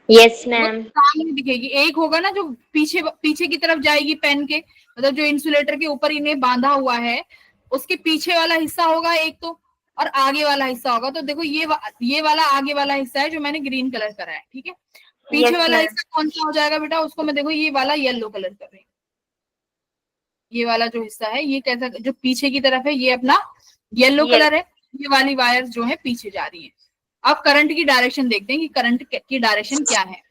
Yes ma'am. सामने दिखेगी। एक होगा ना जो पीछे पीछे की तरफ जाएगी पेन के, मतलब जो इंसुलेटर के ऊपर इन्हें बांधा हुआ है, उसके पीछे वाला हिस्सा होगा एक तो, और आगे वाला हिस्सा होगा। तो देखो ये वाला आगे वाला हिस्सा है जो मैंने ग्रीन कलर करा है। ठीक है, पीछे Yes, वाला ma'am. हिस्सा कौन सा हो जाएगा बेटा, उसको मैं देखो ये वाला येलो कलर कर रही हूँ। ये वाला जो हिस्सा है, ये कैसा, जो पीछे की तरफ है, ये अपना येलो Yes. कलर है। ये वाली वायर जो है पीछे जा रही है। अब करंट की डायरेक्शन देखते हैं कि करंट की डायरेक्शन क्या है।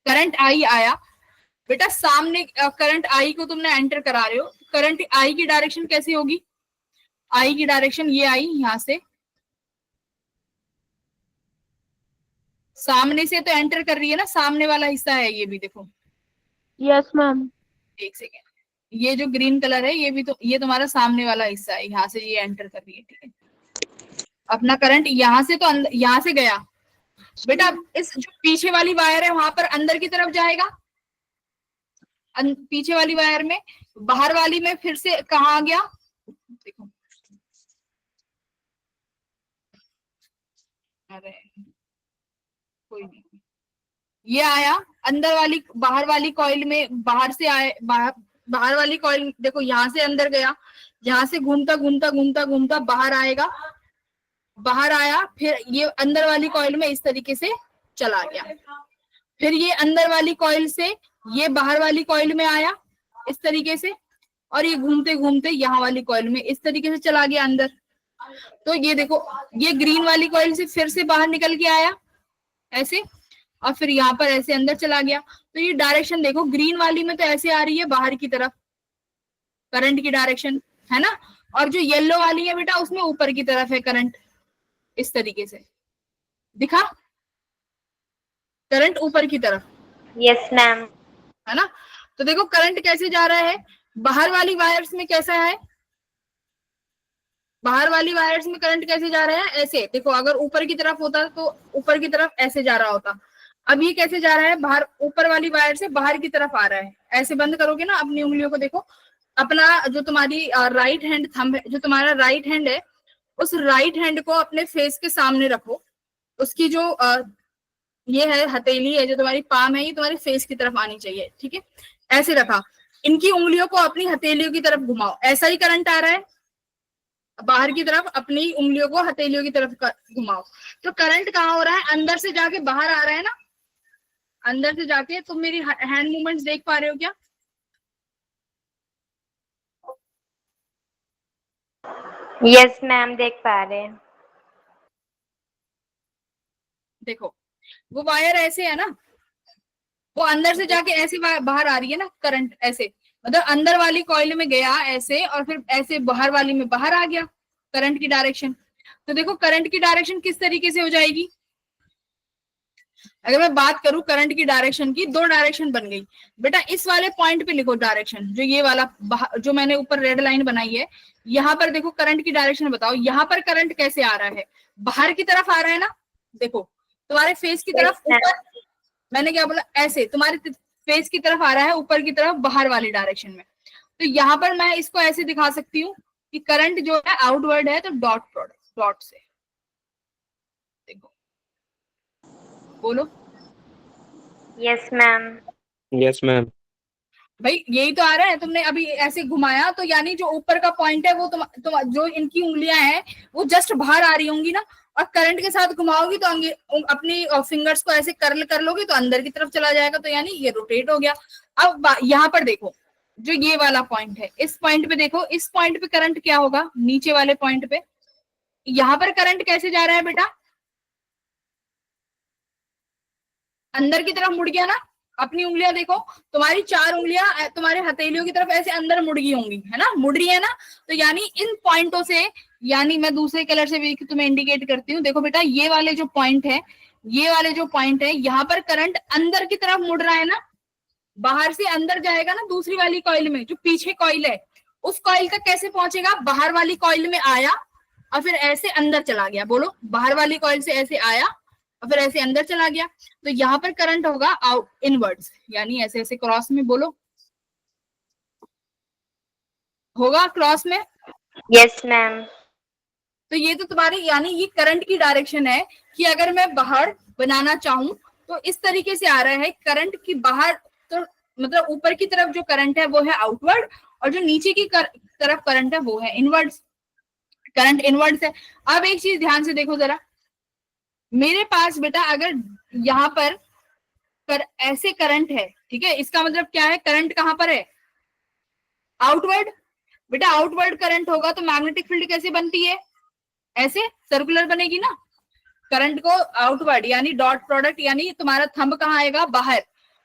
करंट आई आया बेटा, सामने करंट आई को तुमने एंटर करा रहे हो, करंट आई की डायरेक्शन कैसी होगी, आई की डायरेक्शन ये आई, यहां से सामने से तो एंटर कर रही है ना, सामने वाला हिस्सा है ये भी, देखो। Yes ma'am. एक सेकेंड, ये जो ग्रीन कलर है, ये भी तो, ये तुम्हारा सामने वाला हिस्सा है, यहाँ से ये एंटर कर रही है। ठीक है, अपना करंट यहाँ से तो यहाँ से गया बेटा, इस जो पीछे वाली वायर है वहां पर अंदर की तरफ जाएगा, पीछे वाली वायर में, बाहर वाली में फिर से कहाँ आ गया, देखो, अरे कोई नहीं, ये आया अंदर वाली, बाहर वाली कॉइल में, बाहर से आए, बाहर वाली कॉइल देखो, यहाँ से अंदर गया, यहाँ से घूमता घूमता घूमता घूमता बाहर आएगा, बाहर आया, फिर ये अंदर वाली कॉइल में इस तरीके से चला गया, फिर ये अंदर वाली कॉइल से ये बाहर वाली कॉइल में आया इस तरीके से, और ये घूमते घूमते यहाँ वाली कॉइल में इस तरीके से चला गया अंदर। तो ये देखो, ये ग्रीन वाली कॉइल से फिर से बाहर निकल के आया ऐसे, और फिर यहाँ पर ऐसे अंदर चला गया। तो ये डायरेक्शन देखो, ग्रीन वाली में तो ऐसे आ रही है बाहर की तरफ करंट की डायरेक्शन, है ना, और जो येलो वाली है बेटा, उसमें ऊपर की तरफ है करंट, इस तरीके से दिखा, करंट ऊपर की तरफ, यस मैम। है ना। तो देखो करंट कैसे जा रहा है, बाहर वाली वायर्स में कैसा है, बाहर वाली वायर्स में करंट कैसे जा रहा है, ऐसे देखो, अगर ऊपर की तरफ होता तो ऊपर की तरफ ऐसे जा रहा होता, अब ये कैसे जा रहा है, बाहर, ऊपर वाली वायर से बाहर की तरफ आ रहा है। ऐसे बंद करोगे ना अपनी उंगलियों को, देखो अपना जो तुम्हारी राइट हैंड थंब है, जो तुम्हारा राइट हैंड है, उस राइट हैंड को अपने फेस के सामने रखो, उसकी जो ये है हथेली है, जो तुम्हारी पाम है, ये तुम्हारे फेस की तरफ आनी चाहिए, ठीक है, ऐसे रखा। इनकी उंगलियों को अपनी हथेलियों की तरफ घुमाओ, ऐसा ही करंट आ रहा है, बाहर की तरफ अपनी उंगलियों को हथेलियों की तरफ घुमाओ। तो करंट कहाँ हो रहा है, अंदर से जाके बाहर आ रहा है ना, अंदर से जाके। तुम मेरी हैंड मूवमेंट्स देख पा रहे हो क्या? यस मैम, देख पा रहे हैं। देखो वो वायर ऐसे है ना, वो अंदर से जाके ऐसे बाहर आ रही है ना करंट, ऐसे मतलब अंदर वाली कॉइल में गया ऐसे, और फिर ऐसे बाहर वाली में बाहर आ गया करंट की डायरेक्शन। तो देखो करंट की डायरेक्शन किस तरीके से हो जाएगी, अगर मैं बात करूं करंट की डायरेक्शन की, दो डायरेक्शन बन गई बेटा। इस वाले पॉइंट पे लिखो डायरेक्शन, जो ये वाला जो मैंने ऊपर रेड लाइन बनाई है, यहाँ पर देखो करंट की डायरेक्शन बताओ, यहाँ पर करंट कैसे आ रहा है, बाहर की तरफ आ रहा है ना, देखो तुम्हारे फेस की तरफ ऊपर, मैंने क्या बोला, ऐसे तुम्हारे फेस की तरफ आ रहा है, ऊपर की तरफ बाहर वाली डायरेक्शन में। तो यहाँ पर मैं इसको ऐसे दिखा सकती हूँ कि करंट जो है आउटवर्ड है, तो डॉट प्रोडक्ट, डॉट से देखो, बोलो। Yes ma'am. Yes, ma'am. भाई यही तो आ रहा है, तुमने अभी ऐसे घुमाया, तो यानी जो ऊपर का पॉइंट है वो जो इनकी उंगलियां हैं वो जस्ट बाहर आ रही होंगी ना, और करंट के साथ घुमाओगी तो अपनी फिंगर्स को ऐसे कर्ल कर लोगे तो अंदर की तरफ चला जाएगा, तो यानी ये रोटेट हो गया। अब यहाँ पर देखो, जो ये वाला पॉइंट है, इस पॉइंट पे देखो, इस पॉइंट पे करंट क्या होगा, नीचे वाले पॉइंट पे, यहाँ पर करंट कैसे जा रहा है बेटा, अंदर की तरफ मुड़ गया ना। अपनी उंगलियां देखो, तुम्हारी चार उंगलियां तुम्हारे हथेलियों की तरफ ऐसे अंदर मुड़ गई होंगी, है ना, मुड़ रही है ना। तो यानी इन पॉइंटों से, यानी मैं दूसरे कलर से भी तुम्हें इंडिकेट करती हूँ, देखो बेटा ये वाले जो पॉइंट है, ये वाले जो पॉइंट है, यहाँ पर करंट अंदर की तरफ मुड़ रहा है ना, बाहर से अंदर जाएगा ना दूसरी वाली कॉइल में, जो पीछे कॉइल है उस कॉइल तक कैसे पहुंचेगा, बाहर वाली कॉइल में आया और फिर ऐसे अंदर चला गया, बोलो, बाहर वाली कॉइल से ऐसे आया और फिर ऐसे अंदर चला गया। तो यहाँ पर करंट होगा आउट, इनवर्ड्स, यानी ऐसे ऐसे क्रॉस में, बोलो, होगा क्रॉस में। Yes ma'am. तो ये तो तुम्हारी, यानी ये करंट की डायरेक्शन है कि अगर मैं बाहर बनाना चाहूं तो इस तरीके से आ रहा है करंट की बाहर, तो मतलब ऊपर की तरफ जो करंट है वो है आउटवर्ड, और जो नीचे की तरफ करंट है वो है इनवर्ड्स, करंट इनवर्ड्स है। अब एक चीज ध्यान से देखो जरा, मेरे पास बेटा अगर यहाँ पर ऐसे करंट है, ठीक है, इसका मतलब क्या है, करंट कहां पर है, आउटवर्ड। बेटा आउटवर्ड करंट होगा तो मैग्नेटिक फील्ड कैसे बनती है, ऐसे सर्कुलर बनेगी ना। करंट को आउटवर्ड यानी डॉट प्रोडक्ट, यानी तुम्हारा थंब कहाँ आएगा, बाहर,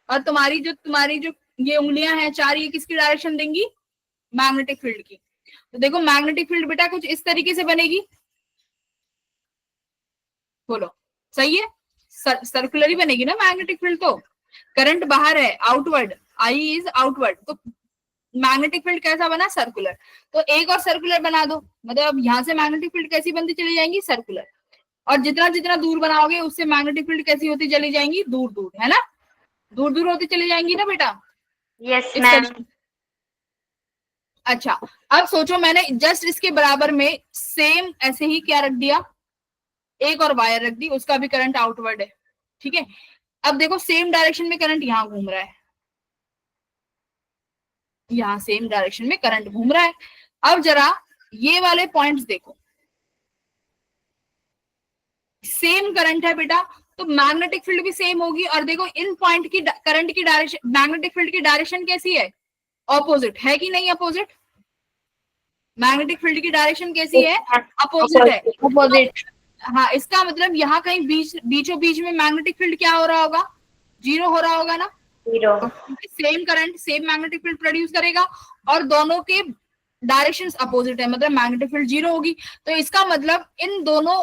और तुम्हारी जो ये उंगलियां हैं चार, ये किसकी डायरेक्शन देंगी, मैग्नेटिक फील्ड की। तो देखो मैग्नेटिक फील्ड बेटा कुछ इस तरीके से बनेगी, बोलो सही है, सर्कुलर ही बनेगी ना मैग्नेटिक फील्ड। तो करंट बाहर है, आउटवर्ड, आई इज आउटवर्ड, तो मैग्नेटिक फील्ड कैसा बना, सर्कुलर। तो एक और सर्कुलर बना दो, मतलब अब यहाँ से मैग्नेटिक फील्ड कैसी बनती चली जाएंगी, सर्कुलर, और जितना जितना दूर बनाओगे उससे मैग्नेटिक फील्ड कैसी होती चली जाएंगी, दूर दूर, है ना, दूर दूर होती चली जाएंगी ना बेटा। Yes ma'am. अच्छा अब सोचो, मैंने जस्ट इसके बराबर में सेम ऐसे ही क्या रख दिया, एक और वायर रख दी, उसका भी करंट आउटवर्ड है, ठीक है। अब देखो सेम डायरेक्शन में करंट यहाँ घूम रहा है, यहाँ सेम डायरेक्शन में करंट घूम रहा है। अब जरा ये वाले पॉइंट्स देखो, सेम करंट है बेटा, तो मैग्नेटिक फील्ड भी सेम होगी। और देखो इन पॉइंट की करंट की डायरेक्शन, मैग्नेटिक फील्ड की डायरेक्शन कैसी है, ऑपोजिट है कि नहीं, अपोजिट, मैग्नेटिक फील्ड की डायरेक्शन कैसी है, अपोजिट है, अपोजिट। हाँ, इसका मतलब यहाँ कहीं बीचों बीच में मैग्नेटिक फील्ड क्या हो रहा होगा, जीरो हो रहा होगा ना, zero. Same current same magnetic field produce करेगा और दोनों के डायरेक्शंस अपोजिट है, मतलब मैग्नेटिक फील्ड जीरो होगी। तो इसका मतलब इन दोनों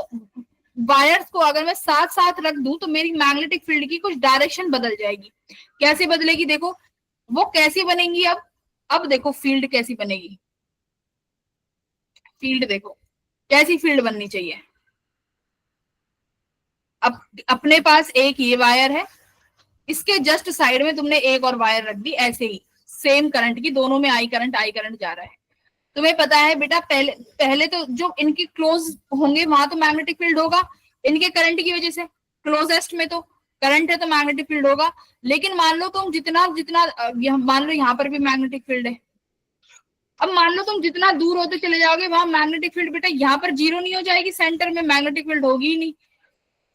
वायर्स को अगर मैं साथ साथ रख दूं तो मेरी मैग्नेटिक फील्ड की कुछ डायरेक्शन बदल जाएगी। कैसे बदलेगी देखो, वो कैसी बनेंगी अब देखो फील्ड कैसी बनेगी, फील्ड देखो कैसी फील्ड बननी चाहिए। अब अपने पास एक ये वायर है, इसके जस्ट साइड में तुमने एक और वायर रख दी, ऐसे ही सेम करंट की, दोनों में आई करंट जा रहा है। तुम्हें पता है बेटा पहले तो जो इनके क्लोज होंगे वहां तो मैग्नेटिक फील्ड होगा, इनके करंट की वजह से क्लोजेस्ट में तो करंट है तो मैग्नेटिक फील्ड होगा। लेकिन मान लो तुम जितना जितना मान लो यहाँ पर भी मैग्नेटिक फील्ड है, अब मान लो तुम जितना दूर होते चले जाओगे वहां मैग्नेटिक फील्ड बेटा यहाँ पर जीरो नहीं हो जाएगी, सेंटर में मैग्नेटिक फील्ड होगी ही नहीं,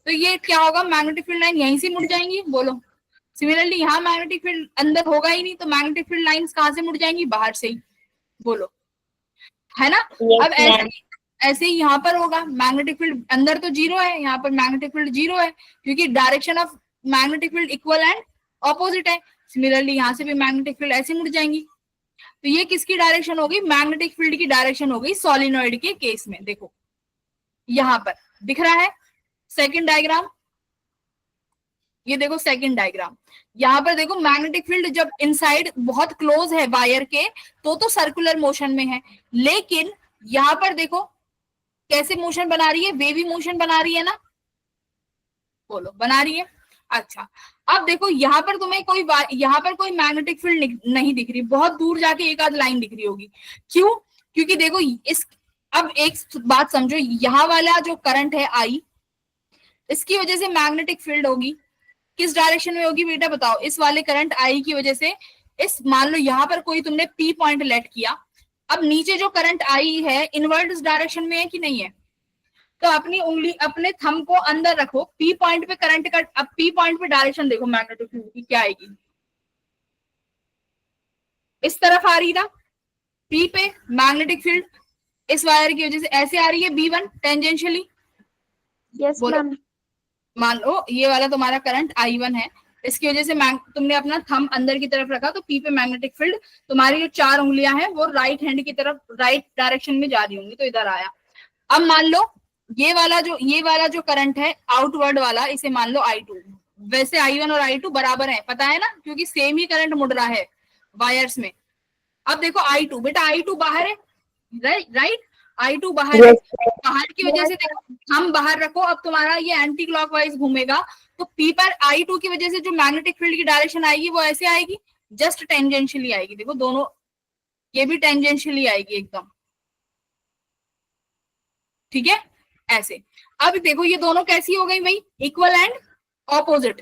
तो ये क्या होगा, मैग्नेटिक फील्ड लाइन यहीं से मुड़ जाएंगी। बोलो सिमिलरली यहाँ मैग्नेटिक फील्ड अंदर होगा ही नहीं तो मैग्नेटिक फील्ड लाइंस कहाँ से मुड़ जाएंगी, बाहर से ही। बोलो है ना। अब ऐसे ही यहाँ पर होगा, मैग्नेटिक फील्ड अंदर तो जीरो है, यहाँ पर मैग्नेटिक फील्ड जीरो है क्योंकि direction of magnetic field equal and opposite है। सिमिलरली यहाँ से भी मैग्नेटिक फील्ड ऐसे मुड़ जाएंगी। तो ये किसकी डायरेक्शन होगी, मैग्नेटिक फील्ड की डायरेक्शन हो गई सोलिनॉइड के केस में। देखो यहां पर दिख रहा है सेकंड डायग्राम, ये देखो सेकंड डायग्राम, यहां पर देखो मैग्नेटिक फील्ड जब इनसाइड बहुत क्लोज है वायर के तो सर्कुलर मोशन में है, लेकिन यहां पर देखो कैसे मोशन बना रही है, वेवी मोशन बना रही है ना, बोलो बना रही है। अच्छा अब देखो यहाँ पर तुम्हें कोई मैग्नेटिक फील्ड नहीं दिख रही, बहुत दूर जाके एक आध लाइन दिख रही होगी। क्यों, क्योंकि देखो अब एक बात समझो, यहाँ वाला जो करंट है आई, इसकी वजह से मैग्नेटिक फील्ड होगी, किस डायरेक्शन में होगी बेटा बताओ, इस वाले करंट आई की वजह से, मान लो यहाँ पर कोई तुमने पी पॉइंट लेट किया, अब नीचे जो करंट आई है इनवर्ट डायरेक्शन में है कि नहीं है, तो अपनी उंगली अपने थंब को अंदर रखो, पी पॉइंट पे करंट का, अब पी पॉइंट पे डायरेक्शन देखो मैग्नेटिक फील्ड की क्या आएगी, इस तरफ आ रही ना, पी पे मैग्नेटिक फील्ड इस वायर की वजह से ऐसे आ रही है, B1 टेंजेंशियली। Yes ma'am. मान लो ये वाला तुम्हारा करंट I1 है, इसकी वजह से तुमने अपना थंब अंदर की तरफ रखा तो पी पे मैग्नेटिक फील्ड, तुम्हारी जो 4 उंगलियां हैं वो राइट हैंड की तरफ राइट डायरेक्शन में जा रही होंगी, तो इधर आया। अब मान लो ये वाला जो करंट है आउटवर्ड वाला, इसे मान लो I2, वैसे I1 और I2 बराबर है, पता है ना, क्योंकि सेम ही करंट मुड़ रहा है वायर्स में। अब देखो I2 बेटा, I2 बाहर है, राइट, I2 बाहर है, बाहर की वजह से देखो हम बाहर रखो, अब तुम्हारा ये एंटी क्लॉकवाइज घूमेगा, तो पी पर I2 की वजह से जो मैग्नेटिक फील्ड की डायरेक्शन आएगी वो ऐसे आएगी, जस्ट टेंजेंशियली आएगी। देखो दोनों, ये भी टेंजेंशियली आएगी एकदम, ठीक है ऐसे। अब देखो ये दोनों कैसी हो गई भाई, इक्वल एंड ऑपोजिट।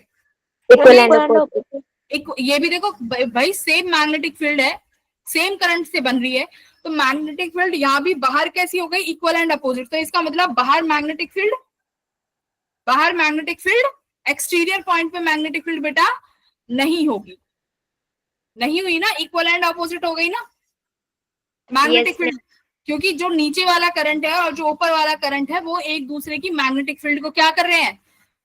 ये भी देखो भाई सेम मैग्नेटिक फील्ड है, सेम करंट से बन रही है, तो मैग्नेटिक फील्ड यहाँ भी बाहर कैसी हो गई, इक्वल एंड अपोजिट। तो इसका मतलब बाहर मैग्नेटिक फील्ड एक्सटीरियर पॉइंट पे मैग्नेटिक फील्ड बेटा नहीं होगी, नहीं हुई ना, इक्वल एंड अपोजिट हो गई ना मैग्नेटिक फील्ड, क्योंकि जो नीचे वाला करंट है और जो ऊपर वाला करंट है वो एक दूसरे की मैग्नेटिक फील्ड को क्या कर रहे हैं,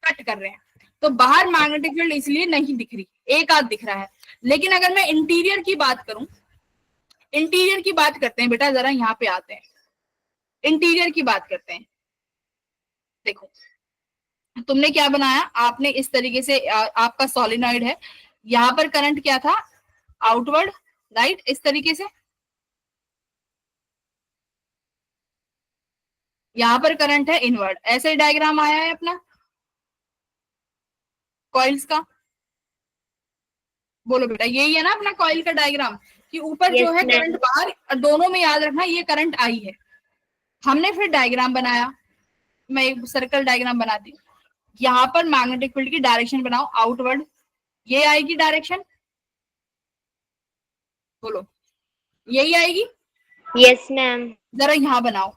कट कर रहे हैं। तो बाहर मैग्नेटिक फील्ड इसलिए नहीं दिख रही, एक आध दिख रहा है। लेकिन अगर मैं इंटीरियर की बात करूं, इंटीरियर की बात करते हैं बेटा, जरा यहाँ पे आते हैं, इंटीरियर की बात करते हैं। देखो तुमने क्या बनाया, आपने इस तरीके से आपका सोलिनॉइड है, यहाँ पर करंट क्या था, आउटवर्ड, राइट, इस तरीके से यहाँ पर करंट है इनवर्ड, ऐसे डायग्राम आया है अपना कॉइल्स का। बोलो बेटा यही है ना अपना कॉइल का डायग्राम, कि ऊपर जो है करंट बाहर, दोनों में याद रखना ये करंट आई है। हमने फिर डायग्राम बनाया, मैं एक सर्कल डायग्राम बनाती हूँ, यहाँ पर मैग्नेटिक फील्ड की डायरेक्शन बनाओ आउटवर्ड, ये आएगी डायरेक्शन, बोलो यही आएगी। Yes ma'am. जरा यहाँ बनाओ,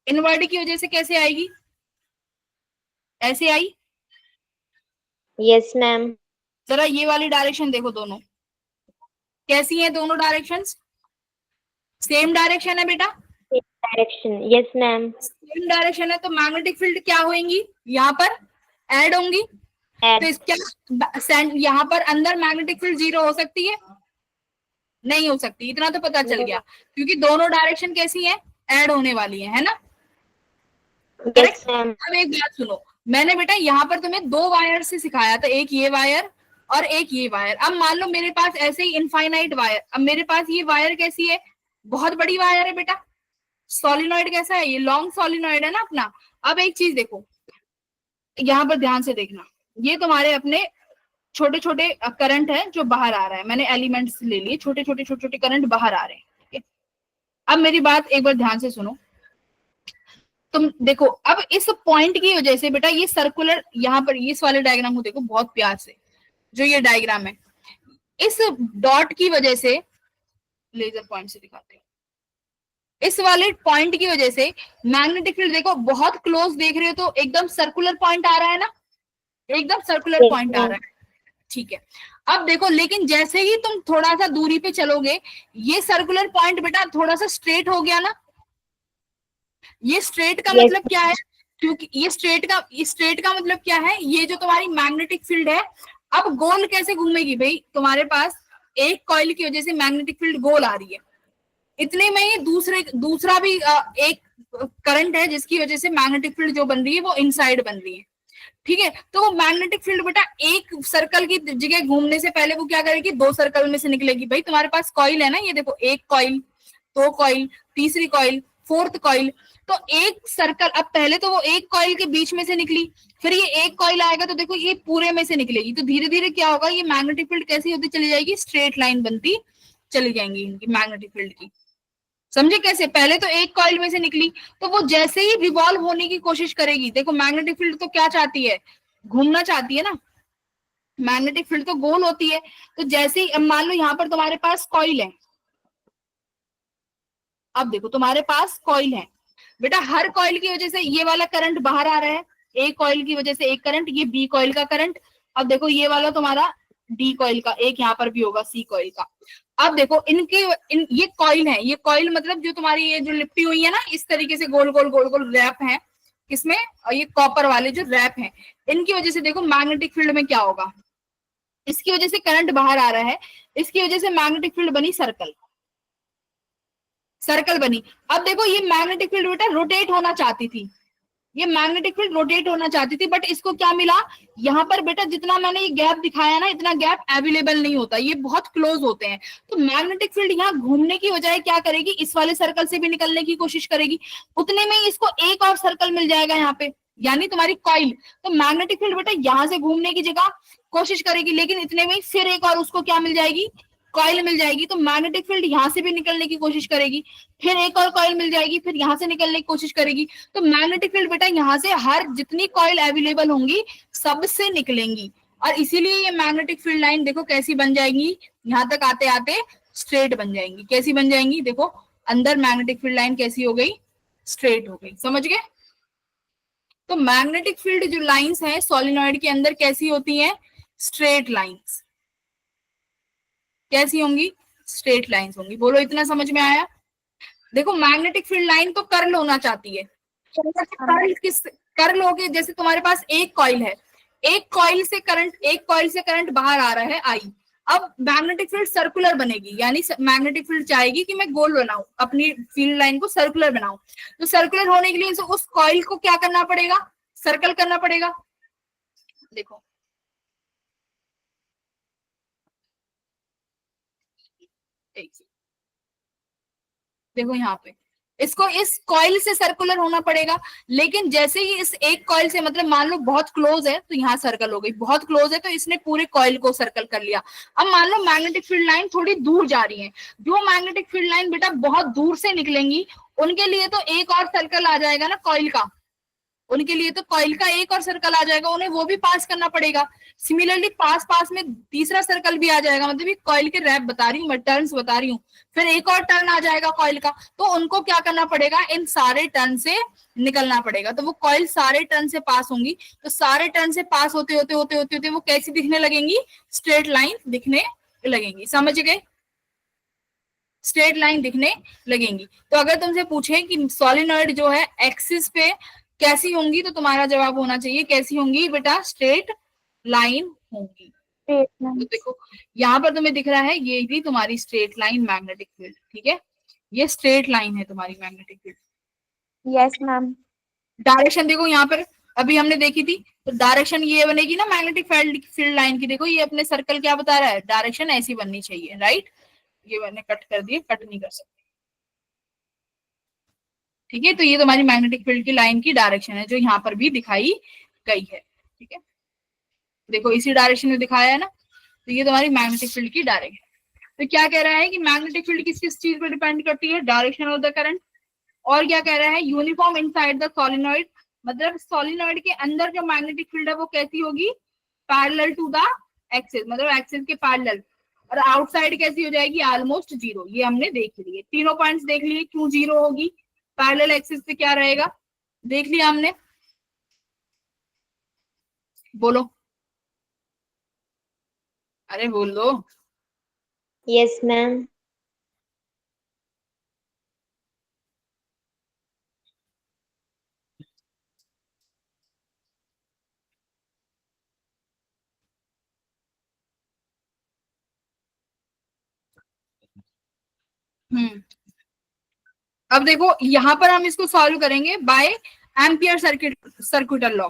इनवर्ड की वजह से कैसे आएगी, ऐसे आई। Yes ma'am. जरा ये वाली डायरेक्शन देखो, दोनों कैसी है, दोनों डायरेक्शंस सेम डायरेक्शन है बेटा, direction. Yes ma'am. Same direction है तो मैग्नेटिक फील्ड क्या होंगी, यहाँ पर ऐड होंगी। तो इसका यहाँ पर अंदर मैग्नेटिक फील्ड 0 हो सकती है, नहीं हो सकती, इतना तो पता चल गया, क्योंकि दोनों डायरेक्शन कैसी है, ऐड होने वाली है ना। करेक्ट। मैम। अब एक बात सुनो, मैंने बेटा यहाँ पर तुम्हें 2 वायर से सिखाया था, एक ये वायर और एक ये वायर। अब मान लो मेरे पास ऐसे ही इनफाइनाइट वायर, अब मेरे पास ये वायर कैसी है, बहुत बड़ी वायर है बेटा। सोलिनॉइड कैसा है, ये लॉन्ग सोलिनॉइड है ना अपना। अब एक चीज देखो, यहाँ पर ध्यान से देखना, ये तुम्हारे अपने छोटे छोटे करंट है जो बाहर आ रहा है, मैंने एलिमेंट्स ले लिए, छोटे छोटे करंट बाहर आ रहे हैं, ठीक है। अब मेरी बात एक बार ध्यान से सुनो, तुम देखो अब इस पॉइंट की वजह से बेटा ये सर्कुलर, यहाँ पर इस वाले डायग्राम को देखो बहुत प्यार से, जो ये डायग्राम है, इस डॉट की वजह से, लेजर पॉइंट से दिखाते हैं, इस वाले पॉइंट की वजह से मैग्नेटिक फील्ड देखो बहुत क्लोज देख रहे हो तो एकदम सर्कुलर पॉइंट आ रहा है ना, एकदम सर्कुलर पॉइंट आ रहा है, ठीक है। अब देखो लेकिन जैसे ही तुम थोड़ा सा दूरी पे चलोगे, ये सर्कुलर पॉइंट बेटा थोड़ा सा स्ट्रेट हो गया ना। ये स्ट्रेट का मतलब क्या है, क्योंकि ये स्ट्रेट का मतलब क्या है, ये जो तुम्हारी मैग्नेटिक फील्ड है, अब गोल कैसे घूमेगी भाई, तुम्हारे पास एक कॉइल की वजह से मैग्नेटिक फील्ड गोल आ रही है, इतने में ही दूसरा भी एक करंट है जिसकी वजह से मैग्नेटिक फील्ड जो बन रही है वो इनसाइड बन रही है, ठीक है। तो वो मैग्नेटिक फील्ड बेटा एक सर्कल की जगह घूमने से पहले वो क्या करेगी, 2 सर्कल में से निकलेगी। भाई तुम्हारे पास कॉइल है ना, ये देखो, एक कॉइल, 2 कॉइल, तीसरी कॉइल, 4th कॉइल, तो एक सर्कल, अब पहले तो वो एक कॉइल के बीच में से निकली, फिर ये एक कॉइल आएगा तो देखो ये पूरे में से निकलेगी, तो धीरे धीरे क्या होगा, ये मैग्नेटिक फील्ड कैसी होती चली जाएगी, स्ट्रेट लाइन बनती चली जाएंगी इनकी मैग्नेटिक फील्ड की। समझे कैसे, पहले तो एक कॉइल में से निकली, तो वो जैसे ही रिवॉल्व होने की कोशिश करेगी, देखो मैग्नेटिक फील्ड तो क्या चाहती है, घूमना चाहती है ना, मैग्नेटिक फील्ड तो गोल होती है। तो जैसे ही मान लो यहाँ पर तुम्हारे पास कॉइल है, अब देखो तुम्हारे पास कॉइल है बेटा, हर कॉइल की वजह से ये वाला करंट बाहर आ रहा है, एक कॉइल की वजह से एक करंट, ये बी कॉइल का करंट। अब देखो ये वाला तुम्हारा डी कॉइल का, एक यहाँ पर भी होगा सी कॉइल का। अब देखो ये कॉइल है, ये कॉइल मतलब जो तुम्हारी ये जो लिपटी हुई है ना, इस तरीके से गोल गोल गोल गोल रैप है, किसमें, और ये कॉपर वाले जो रैप है, इनकी वजह से देखो मैग्नेटिक फील्ड में क्या होगा, इसकी वजह से करंट बाहर आ रहा है, इसकी वजह से मैग्नेटिक फील्ड बनी सर्कल बनी। अब देखो ये मैग्नेटिक फील्ड बेटा रोटेट होना चाहती थी, ये मैग्नेटिक फील्ड रोटेट होना चाहती थी, बट इसको क्या मिला, यहाँ पर बेटा जितना मैंने ये गैप दिखाया ना, इतना गैप अवेलेबल नहीं होता, ये बहुत क्लोज होते हैं। तो मैग्नेटिक फील्ड यहाँ घूमने की बजाय क्या करेगी, इस वाले सर्कल से भी निकलने की कोशिश करेगी, उतने में ही इसको एक और सर्कल मिल जाएगा यहाँ पे, यानी तुम्हारी कॉइल। तो मैग्नेटिक फील्ड बेटा यहाँ से घूमने की जगह कोशिश करेगी, लेकिन इतने में ही फिर एक और उसको क्या मिल जाएगी, कॉइल मिल जाएगी। तो मैग्नेटिक फील्ड यहाँ से भी निकलने की कोशिश करेगी, फिर एक और कॉइल मिल जाएगी, फिर यहाँ से निकलने की कोशिश करेगी। तो मैग्नेटिक फील्ड बेटा यहाँ से हर जितनी कॉइल अवेलेबल होंगी सबसे निकलेंगी, और इसीलिए ये मैग्नेटिक फील्ड लाइन देखो कैसी बन जाएंगी, यहाँ तक आते आते स्ट्रेट बन जाएंगी। कैसी बन जाएंगी, देखो अंदर मैग्नेटिक फील्ड लाइन कैसी हो गई, स्ट्रेट हो गई। समझ गए। तो मैग्नेटिक फील्ड जो लाइंस हैं सोलिनॉइड के अंदर कैसी होती हैं, स्ट्रेट लाइंस। कैसी होंगी, स्ट्रेट लाइंस होंगी। बोलो इतना समझ में आया। देखो मैग्नेटिक फील्ड लाइन तो कर्ल होना चाहती है, कर्ल होके, जैसे तुम्हारे पास एक कॉइल है, एक कॉइल से करंट बाहर आ रहा है आई, अब मैग्नेटिक फील्ड सर्कुलर बनेगी, यानी मैग्नेटिक फील्ड चाहेगी कि मैं गोल बनाऊं, अपनी फील्ड लाइन को सर्कुलर बनाऊं। तो सर्कुलर होने के लिए उस कॉइल को क्या करना पड़ेगा, सर्कल करना पड़ेगा। देखो देखो यहाँ पे इसको इस कॉइल से सर्कुलर होना पड़ेगा, लेकिन जैसे ही इस एक कॉइल से, मतलब मान लो बहुत क्लोज है तो यहाँ सर्कल हो गई, बहुत क्लोज है तो इसने पूरे कॉइल को सर्कल कर लिया। अब मान लो मैग्नेटिक फील्ड लाइन थोड़ी दूर जा रही है, जो मैग्नेटिक फील्ड लाइन बेटा बहुत दूर से निकलेंगी उनके लिए तो एक और सर्कल आ जाएगा ना कॉइल का, उनके लिए तो कॉइल का एक और सर्कल आ जाएगा, उन्हें वो भी पास करना पड़ेगा। सिमिलरली पास में तीसरा सर्कल भी आ जाएगा, मतलब ये कॉइल के रैप बता रही हूँ मैं, टर्न्स बता रही हूँ, फिर एक और टर्न आ जाएगा कॉइल का, तो उनको क्या करना पड़ेगा, इन सारे टर्न से निकलना पड़ेगा। तो वो कॉइल सारे टर्न से पास होंगी, तो सारे टर्न से पास होते होते होते होते होते वो कैसी दिखने लगेंगी, स्ट्रेट लाइन दिखने लगेंगी। समझ गए, स्ट्रेट लाइन दिखने लगेंगी। तो अगर तुमसे पूछे कि सोलिनॉइड जो है एक्सिस पे कैसी होंगी, तो तुम्हारा जवाब होना चाहिए कैसी होंगी बेटा, स्ट्रेट लाइन होंगी। तो देखो यहाँ पर तुम्हें दिख रहा है, ये भी तुम्हारी स्ट्रेट लाइन मैग्नेटिक फील्ड, ठीक है, ये स्ट्रेट लाइन है तुम्हारी magnetic field. Yes ma'am. Direction देखो यहाँ पर अभी हमने देखी थी, तो डायरेक्शन ये बनेगी ना मैग्नेटिक फील्ड लाइन की। देखो ये अपने सर्कल क्या बता रहा है, डायरेक्शन ऐसी बननी चाहिए, राइट। ये मैंने कट कर दिए, कट नहीं कर सकते, ठीक है। तो ये तुम्हारी मैग्नेटिक फील्ड की लाइन की डायरेक्शन है जो यहाँ पर भी दिखाई गई है, ठीक है। देखो इसी डायरेक्शन में दिखाया है ना, तो ये तुम्हारी मैग्नेटिक फील्ड की डायरेक्शन। तो क्या कह रहा है कि मैग्नेटिक फील्ड किस किस चीज पर डिपेंड करती है, डायरेक्शन ऑफ द करंट। और क्या कह रहा है, यूनिफॉर्म इनसाइड द सोलिनॉइड, मतलब सोलिनॉइड के अंदर जो मैग्नेटिक फील्ड है वो कैसी होगी, पैरेलल टू द एक्सिस, मतलब एक्सिस के पैरेलल। और आउटसाइड कैसी हो जाएगी, ऑलमोस्ट जीरो। ये हमने देख लिए, तीनों पॉइंट्स देख लिए क्यों जीरो होगी, पैरेलल एक्सिस पे क्या रहेगा देख लिया हमने। बोलो, अरे बोल दो। Yes ma'am. अब देखो यहां पर हम इसको सॉल्व करेंगे बाय एम्पियर सर्किटल लॉ।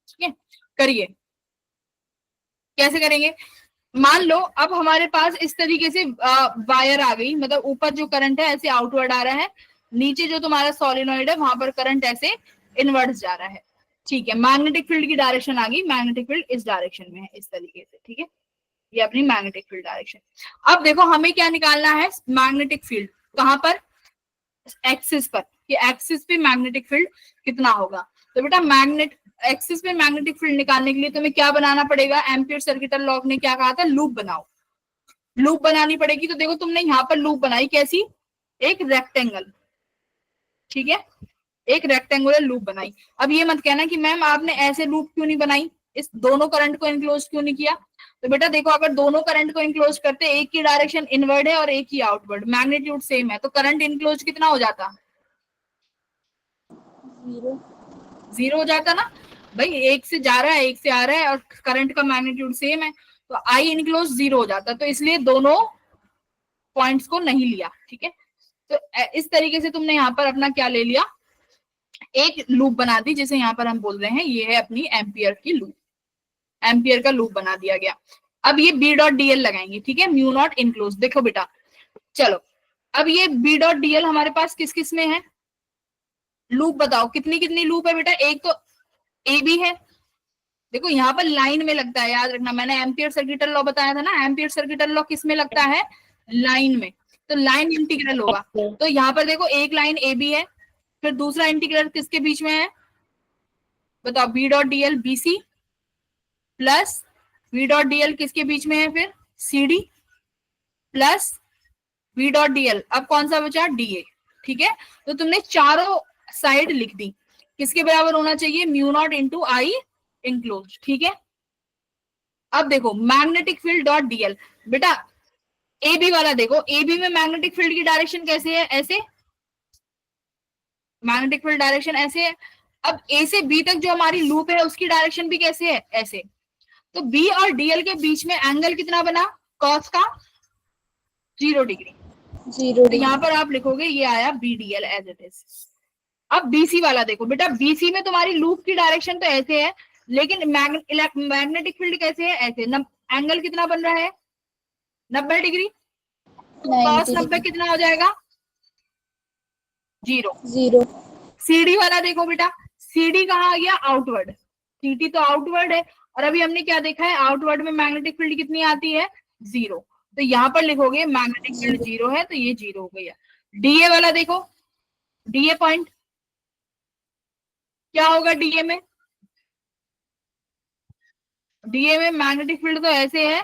ठीक है, करिए। कैसे करेंगे, मान लो अब हमारे पास इस तरीके से वायर आ गई, मतलब ऊपर जो करंट है ऐसे आउटवर्ड आ रहा है, नीचे जो तुम्हारा सोलिनॉइड है वहां पर करंट ऐसे इनवर्स जा रहा है, ठीक है। मैग्नेटिक फील्ड की डायरेक्शन आ गई, मैग्नेटिक फील्ड इस डायरेक्शन में है, इस तरीके से, ठीक है। ये अपनी मैग्नेटिक फील्ड डायरेक्शन। अब देखो हमें क्या निकालना है, मैग्नेटिक फील्ड कहां पर, एक्सिस पर, कि एक्सिस पे मैग्नेटिक फील्ड कितना होगा। तो बेटा मैग्नेट एक्सिस पे मैग्नेटिक फील्ड निकालने के लिए तुम्हें क्या बनाना पड़ेगा, एम्पियर सर्किटल लॉ ने क्या कहा था, लूप बनाओ, लूप बनानी पड़ेगी। तो देखो तुमने यहाँ पर लूप बनाई कैसी, एक रेक्टेंगल, ठीक है, एक रेक्टेंगुलर लूप बनाई। अब ये मत कहना कि मैम आपने ऐसे लूप क्यों नहीं बनाई, इस दोनों करंट को इनक्लोज क्यों नहीं किया। तो बेटा देखो अगर दोनों करंट को इनक्लोज करते, एक की डायरेक्शन इनवर्ड है और एक की आउटवर्ड, मैग्नीट्यूड सेम है, तो करंट इनक्लोज कितना हो जाता, जीरो हो जाता ना। भाई एक से जा रहा है एक से आ रहा है और करंट का मैग्नीट्यूड सेम है, तो आई इनक्लोज जीरो हो जाता, तो इसलिए दोनों पॉइंट्स को नहीं लिया, ठीक है। तो इस तरीके से तुमने यहाँ पर अपना क्या ले लिया, एक लूप बना दी, जिसे यहाँ पर हम बोल रहे हैं ये है अपनी एम्पियर की लूप, एम्पियर का लूप बना दिया गया। अब ये बी डॉट डीएल लगाएंगे, ठीक है, म्यू नॉट इनक्लोज। देखो बेटा चलो, अब ये बी डॉट डीएल हमारे पास किस किस में है, लूप बताओ कितनी कितनी लूप है बेटा, एक तो ए बी है। देखो यहाँ पर लाइन में लगता है, याद रखना, मैंने एम्पियर सर्किटल लॉ बताया था ना, एम्पियर सर्किटल लॉ किस में लगता है, लाइन में। तो लाइन इंटीग्रल होगा, तो यहाँ पर देखो एक लाइन ए बी है, फिर दूसरा इंटीग्रल किसके बीच में है बताओ, B dot DL B C plus V dot DL किसके बीच में है, फिर C D plus V dot DL, अब कौन सा बचा, डीए, ठीक है। तो तुमने चारों साइड लिख दी, किसके बराबर होना चाहिए, म्यू नॉट इंटू आई इनक्लोज, ठीक है। अब देखो मैग्नेटिक फील्ड डॉट डीएल, बेटा ए बी वाला देखो, ए बी में मैग्नेटिक फील्ड की डायरेक्शन कैसे है, ऐसे, मैग्नेटिक फील्ड डायरेक्शन ऐसे है। अब ए से बी तक जो हमारी लूप है उसकी डायरेक्शन भी कैसे है, ऐसे। तो बी और डीएल के बीच में एंगल कितना बना, कॉस का 0 डिग्री, तो यहाँ पर आप लिखोगे ये आया B DL as it is. अब बीसी वाला देखो बेटा, बीसी में तुम्हारी लूप की डायरेक्शन तो ऐसे है, लेकिन मैग्नेटिक फील्ड कैसे है, ऐसे। एंगल कितना बन रहा है, 90 डिग्री, कॉस 90 कितना हो जाएगा, 0। सीडी वाला देखो बेटा, सीडी कहाँ आ गया, आउटवर्ड, सीटी तो आउटवर्ड है, और अभी हमने क्या देखा है, आउटवर्ड में मैग्नेटिक फील्ड कितनी आती है, 0। तो यहाँ पर लिखोगे मैग्नेटिक फील्ड 0 है, तो ये 0 हो गया। डीए वाला देखो, डीए पॉइंट क्या होगा, डीए में, डीए में मैग्नेटिक फील्ड तो ऐसे है,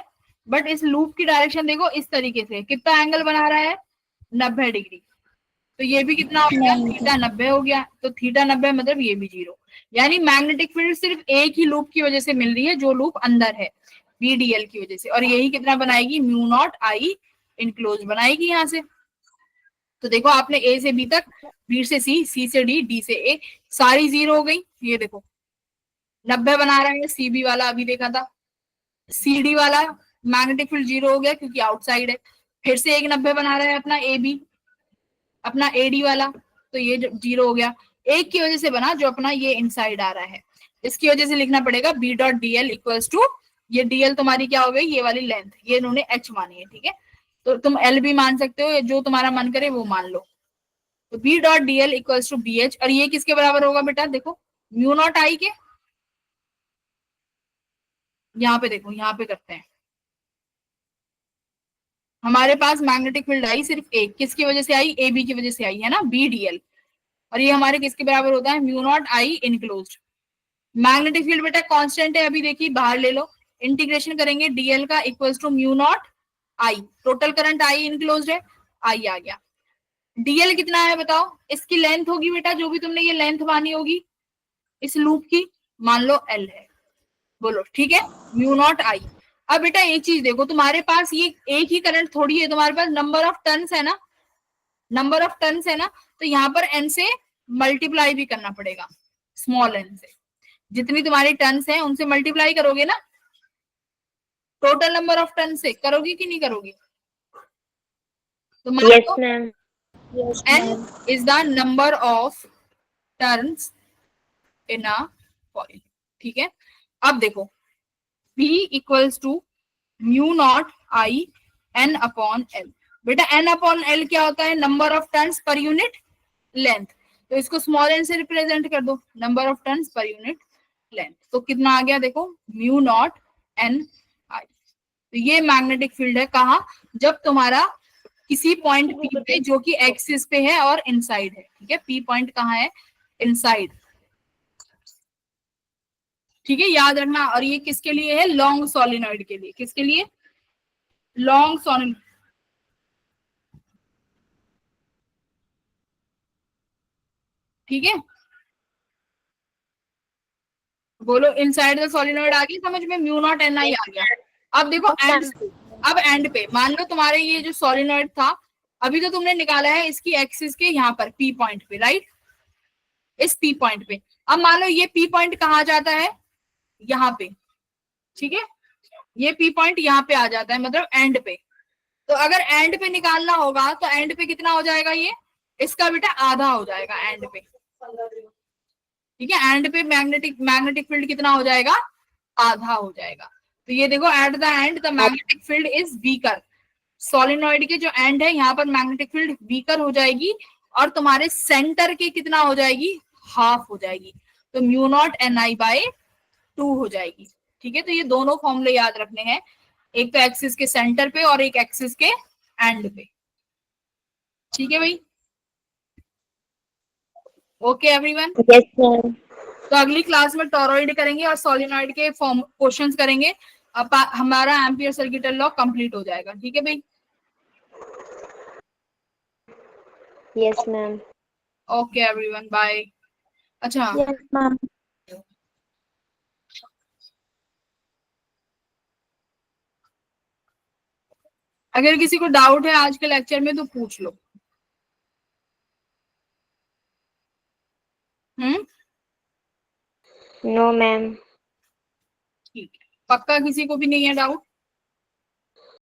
बट इस लूप की डायरेक्शन देखो इस तरीके से, कितना एंगल बना रहा है, 90 डिग्री। तो ये भी कितना हो गया, थीटा 90 हो गया, तो थीटा 90 मतलब ये भी 0। यानी मैग्नेटिक फील्ड सिर्फ एक ही लूप की वजह से मिल रही है, जो लूप अंदर है, बीडीएल की वजह से, और यही कितना बनाएगी, म्यू नॉट आई इनक्लोज बनाएगी यहाँ से। तो देखो आपने ए से बी तक, बी से सी, सी से डी, डी से ए, सारी 0 हो गई। ये देखो 90 बना रहा है, सीबी वाला अभी देखा था, सीडी वाला मैग्नेटिक फील्ड 0 हो गया क्योंकि आउटसाइड है। फिर से एक 90 बना रहा है अपना ए बी, अपना एडी वाला, तो ये 0 हो गया। एक की वजह से बना जो अपना ये इनसाइड आ रहा है, इसकी वजह से लिखना पड़ेगा B dot D L equals to, ये डीएल तुम्हारी क्या हो गई, ये वाली लेंथ, ये इन्होंने एच मानी है, ठीक है। तो तुम एल भी मान सकते हो, जो तुम्हारा मन करे वो मान लो। तो B dot D L equals to B H, और ये किसके बराबर होगा बेटा, देखो म्यू नॉट आई के, यहाँ पे देखो, यहाँ पे करते हैं। हमारे पास मैग्नेटिक फील्ड आई सिर्फ एक, किसकी वजह से आई, ए बी की वजह से आई है ना, बी डी एल, और ये हमारे किसके बराबर होता है, mu naught I enclosed. Magnetic field बेटा कांस्टेंट है, अभी देखिए बाहर ले लो, इंटीग्रेशन करेंगे डीएल का equals to mu naught I, total current I enclosed है, आई आ गया। डीएल कितना है बताओ, इसकी लेंथ होगी बेटा, जो भी तुमने ये लेंथ मानी होगी इस लूप की, मान लो एल है, बोलो ठीक है, म्यू नॉट आई। अब बेटा एक चीज देखो, तुम्हारे पास ये एक ही करंट थोड़ी है, तुम्हारे पास नंबर ऑफ टर्न्स है ना, नंबर ऑफ टर्न्स है ना, तो यहाँ पर एन से मल्टीप्लाई भी करना पड़ेगा, स्मॉल एन से, जितनी तुम्हारी टर्न्स है उनसे मल्टीप्लाई करोगे ना, टोटल नंबर ऑफ टर्न से करोगी कि नहीं करोगी। तो मान Yes, low ma'am. Yes, n ma'am. is the number of turns in a coil, ठीक है। अब देखो P equals to mu naught I n upon L, बेटा n अपॉन एल क्या होता है, number of turns per unit length, तो इसको स्मॉल एन से रिप्रेजेंट कर दो, number of turns per unit length, तो कितना आ गया देखो, म्यू नॉट एन आई। तो ये मैग्नेटिक फील्ड है, कहा, जब तुम्हारा किसी पॉइंट पी पे जो कि एक्सिस पे है और इनसाइड है, ठीक है, पी पॉइंट कहाँ है, इनसाइड, ठीक है, याद रखना। और ये किसके लिए है, लॉन्ग सोलिनॉइड के लिए, किसके लिए, लॉन्ग सोलिनॉइड, ठीक है, बोलो इनसाइड द सोलिनॉइड आ गई समझ में, म्यू नॉट एन आई आ गया। अब देखो एंड, अब एंड पे मान लो तुम्हारे ये जो सोलिनॉइड था, अभी तो तुमने निकाला है इसकी एक्सिस के यहाँ पर पी पॉइंट पे, राइट, इस पी पॉइंट पे। अब मान लो ये पी पॉइंट कहाँ जाता है, यहाँ पे, ठीक है, ये पी पॉइंट यहाँ पे आ जाता है, मतलब एंड पे। तो अगर एंड पे निकालना होगा तो एंड पे कितना हो जाएगा, ये इसका बेटा आधा हो जाएगा एंड पे, ठीक है, एंड पे मैग्नेटिक फील्ड कितना हो जाएगा, आधा हो जाएगा। तो ये देखो at the end the magnetic field is weaker, solenoid के जो एंड है यहाँ पर मैग्नेटिक फील्ड वीकर हो जाएगी, और तुम्हारे सेंटर के कितना हो जाएगी, हाफ हो जाएगी, तो mu naught N I by 2 हो जाएगी, ठीक है। तो ये दोनों फॉर्मूले याद रखने हैं, एक तो एक्सिस के सेंटर पे और एक एक्सिस के एंड पे, ठीक है भाई, ओके एवरीवन। Yes, ma'am. तो अगली क्लास में टोरॉइड करेंगे और सोलिनॉइड के फॉर्म क्वेश्चंस करेंगे, अब हमारा एम्पियर सर्किटल लॉ कंप्लीट हो जाएगा, ठीक है भाई, Yes, ma'am. Okay everyone, bye. अच्छा Yes, ma'am. अगर किसी को डाउट है आज के लेक्चर में तो पूछ लो, No, ma'am. ठीक है, पक्का किसी को भी नहीं है डाउट।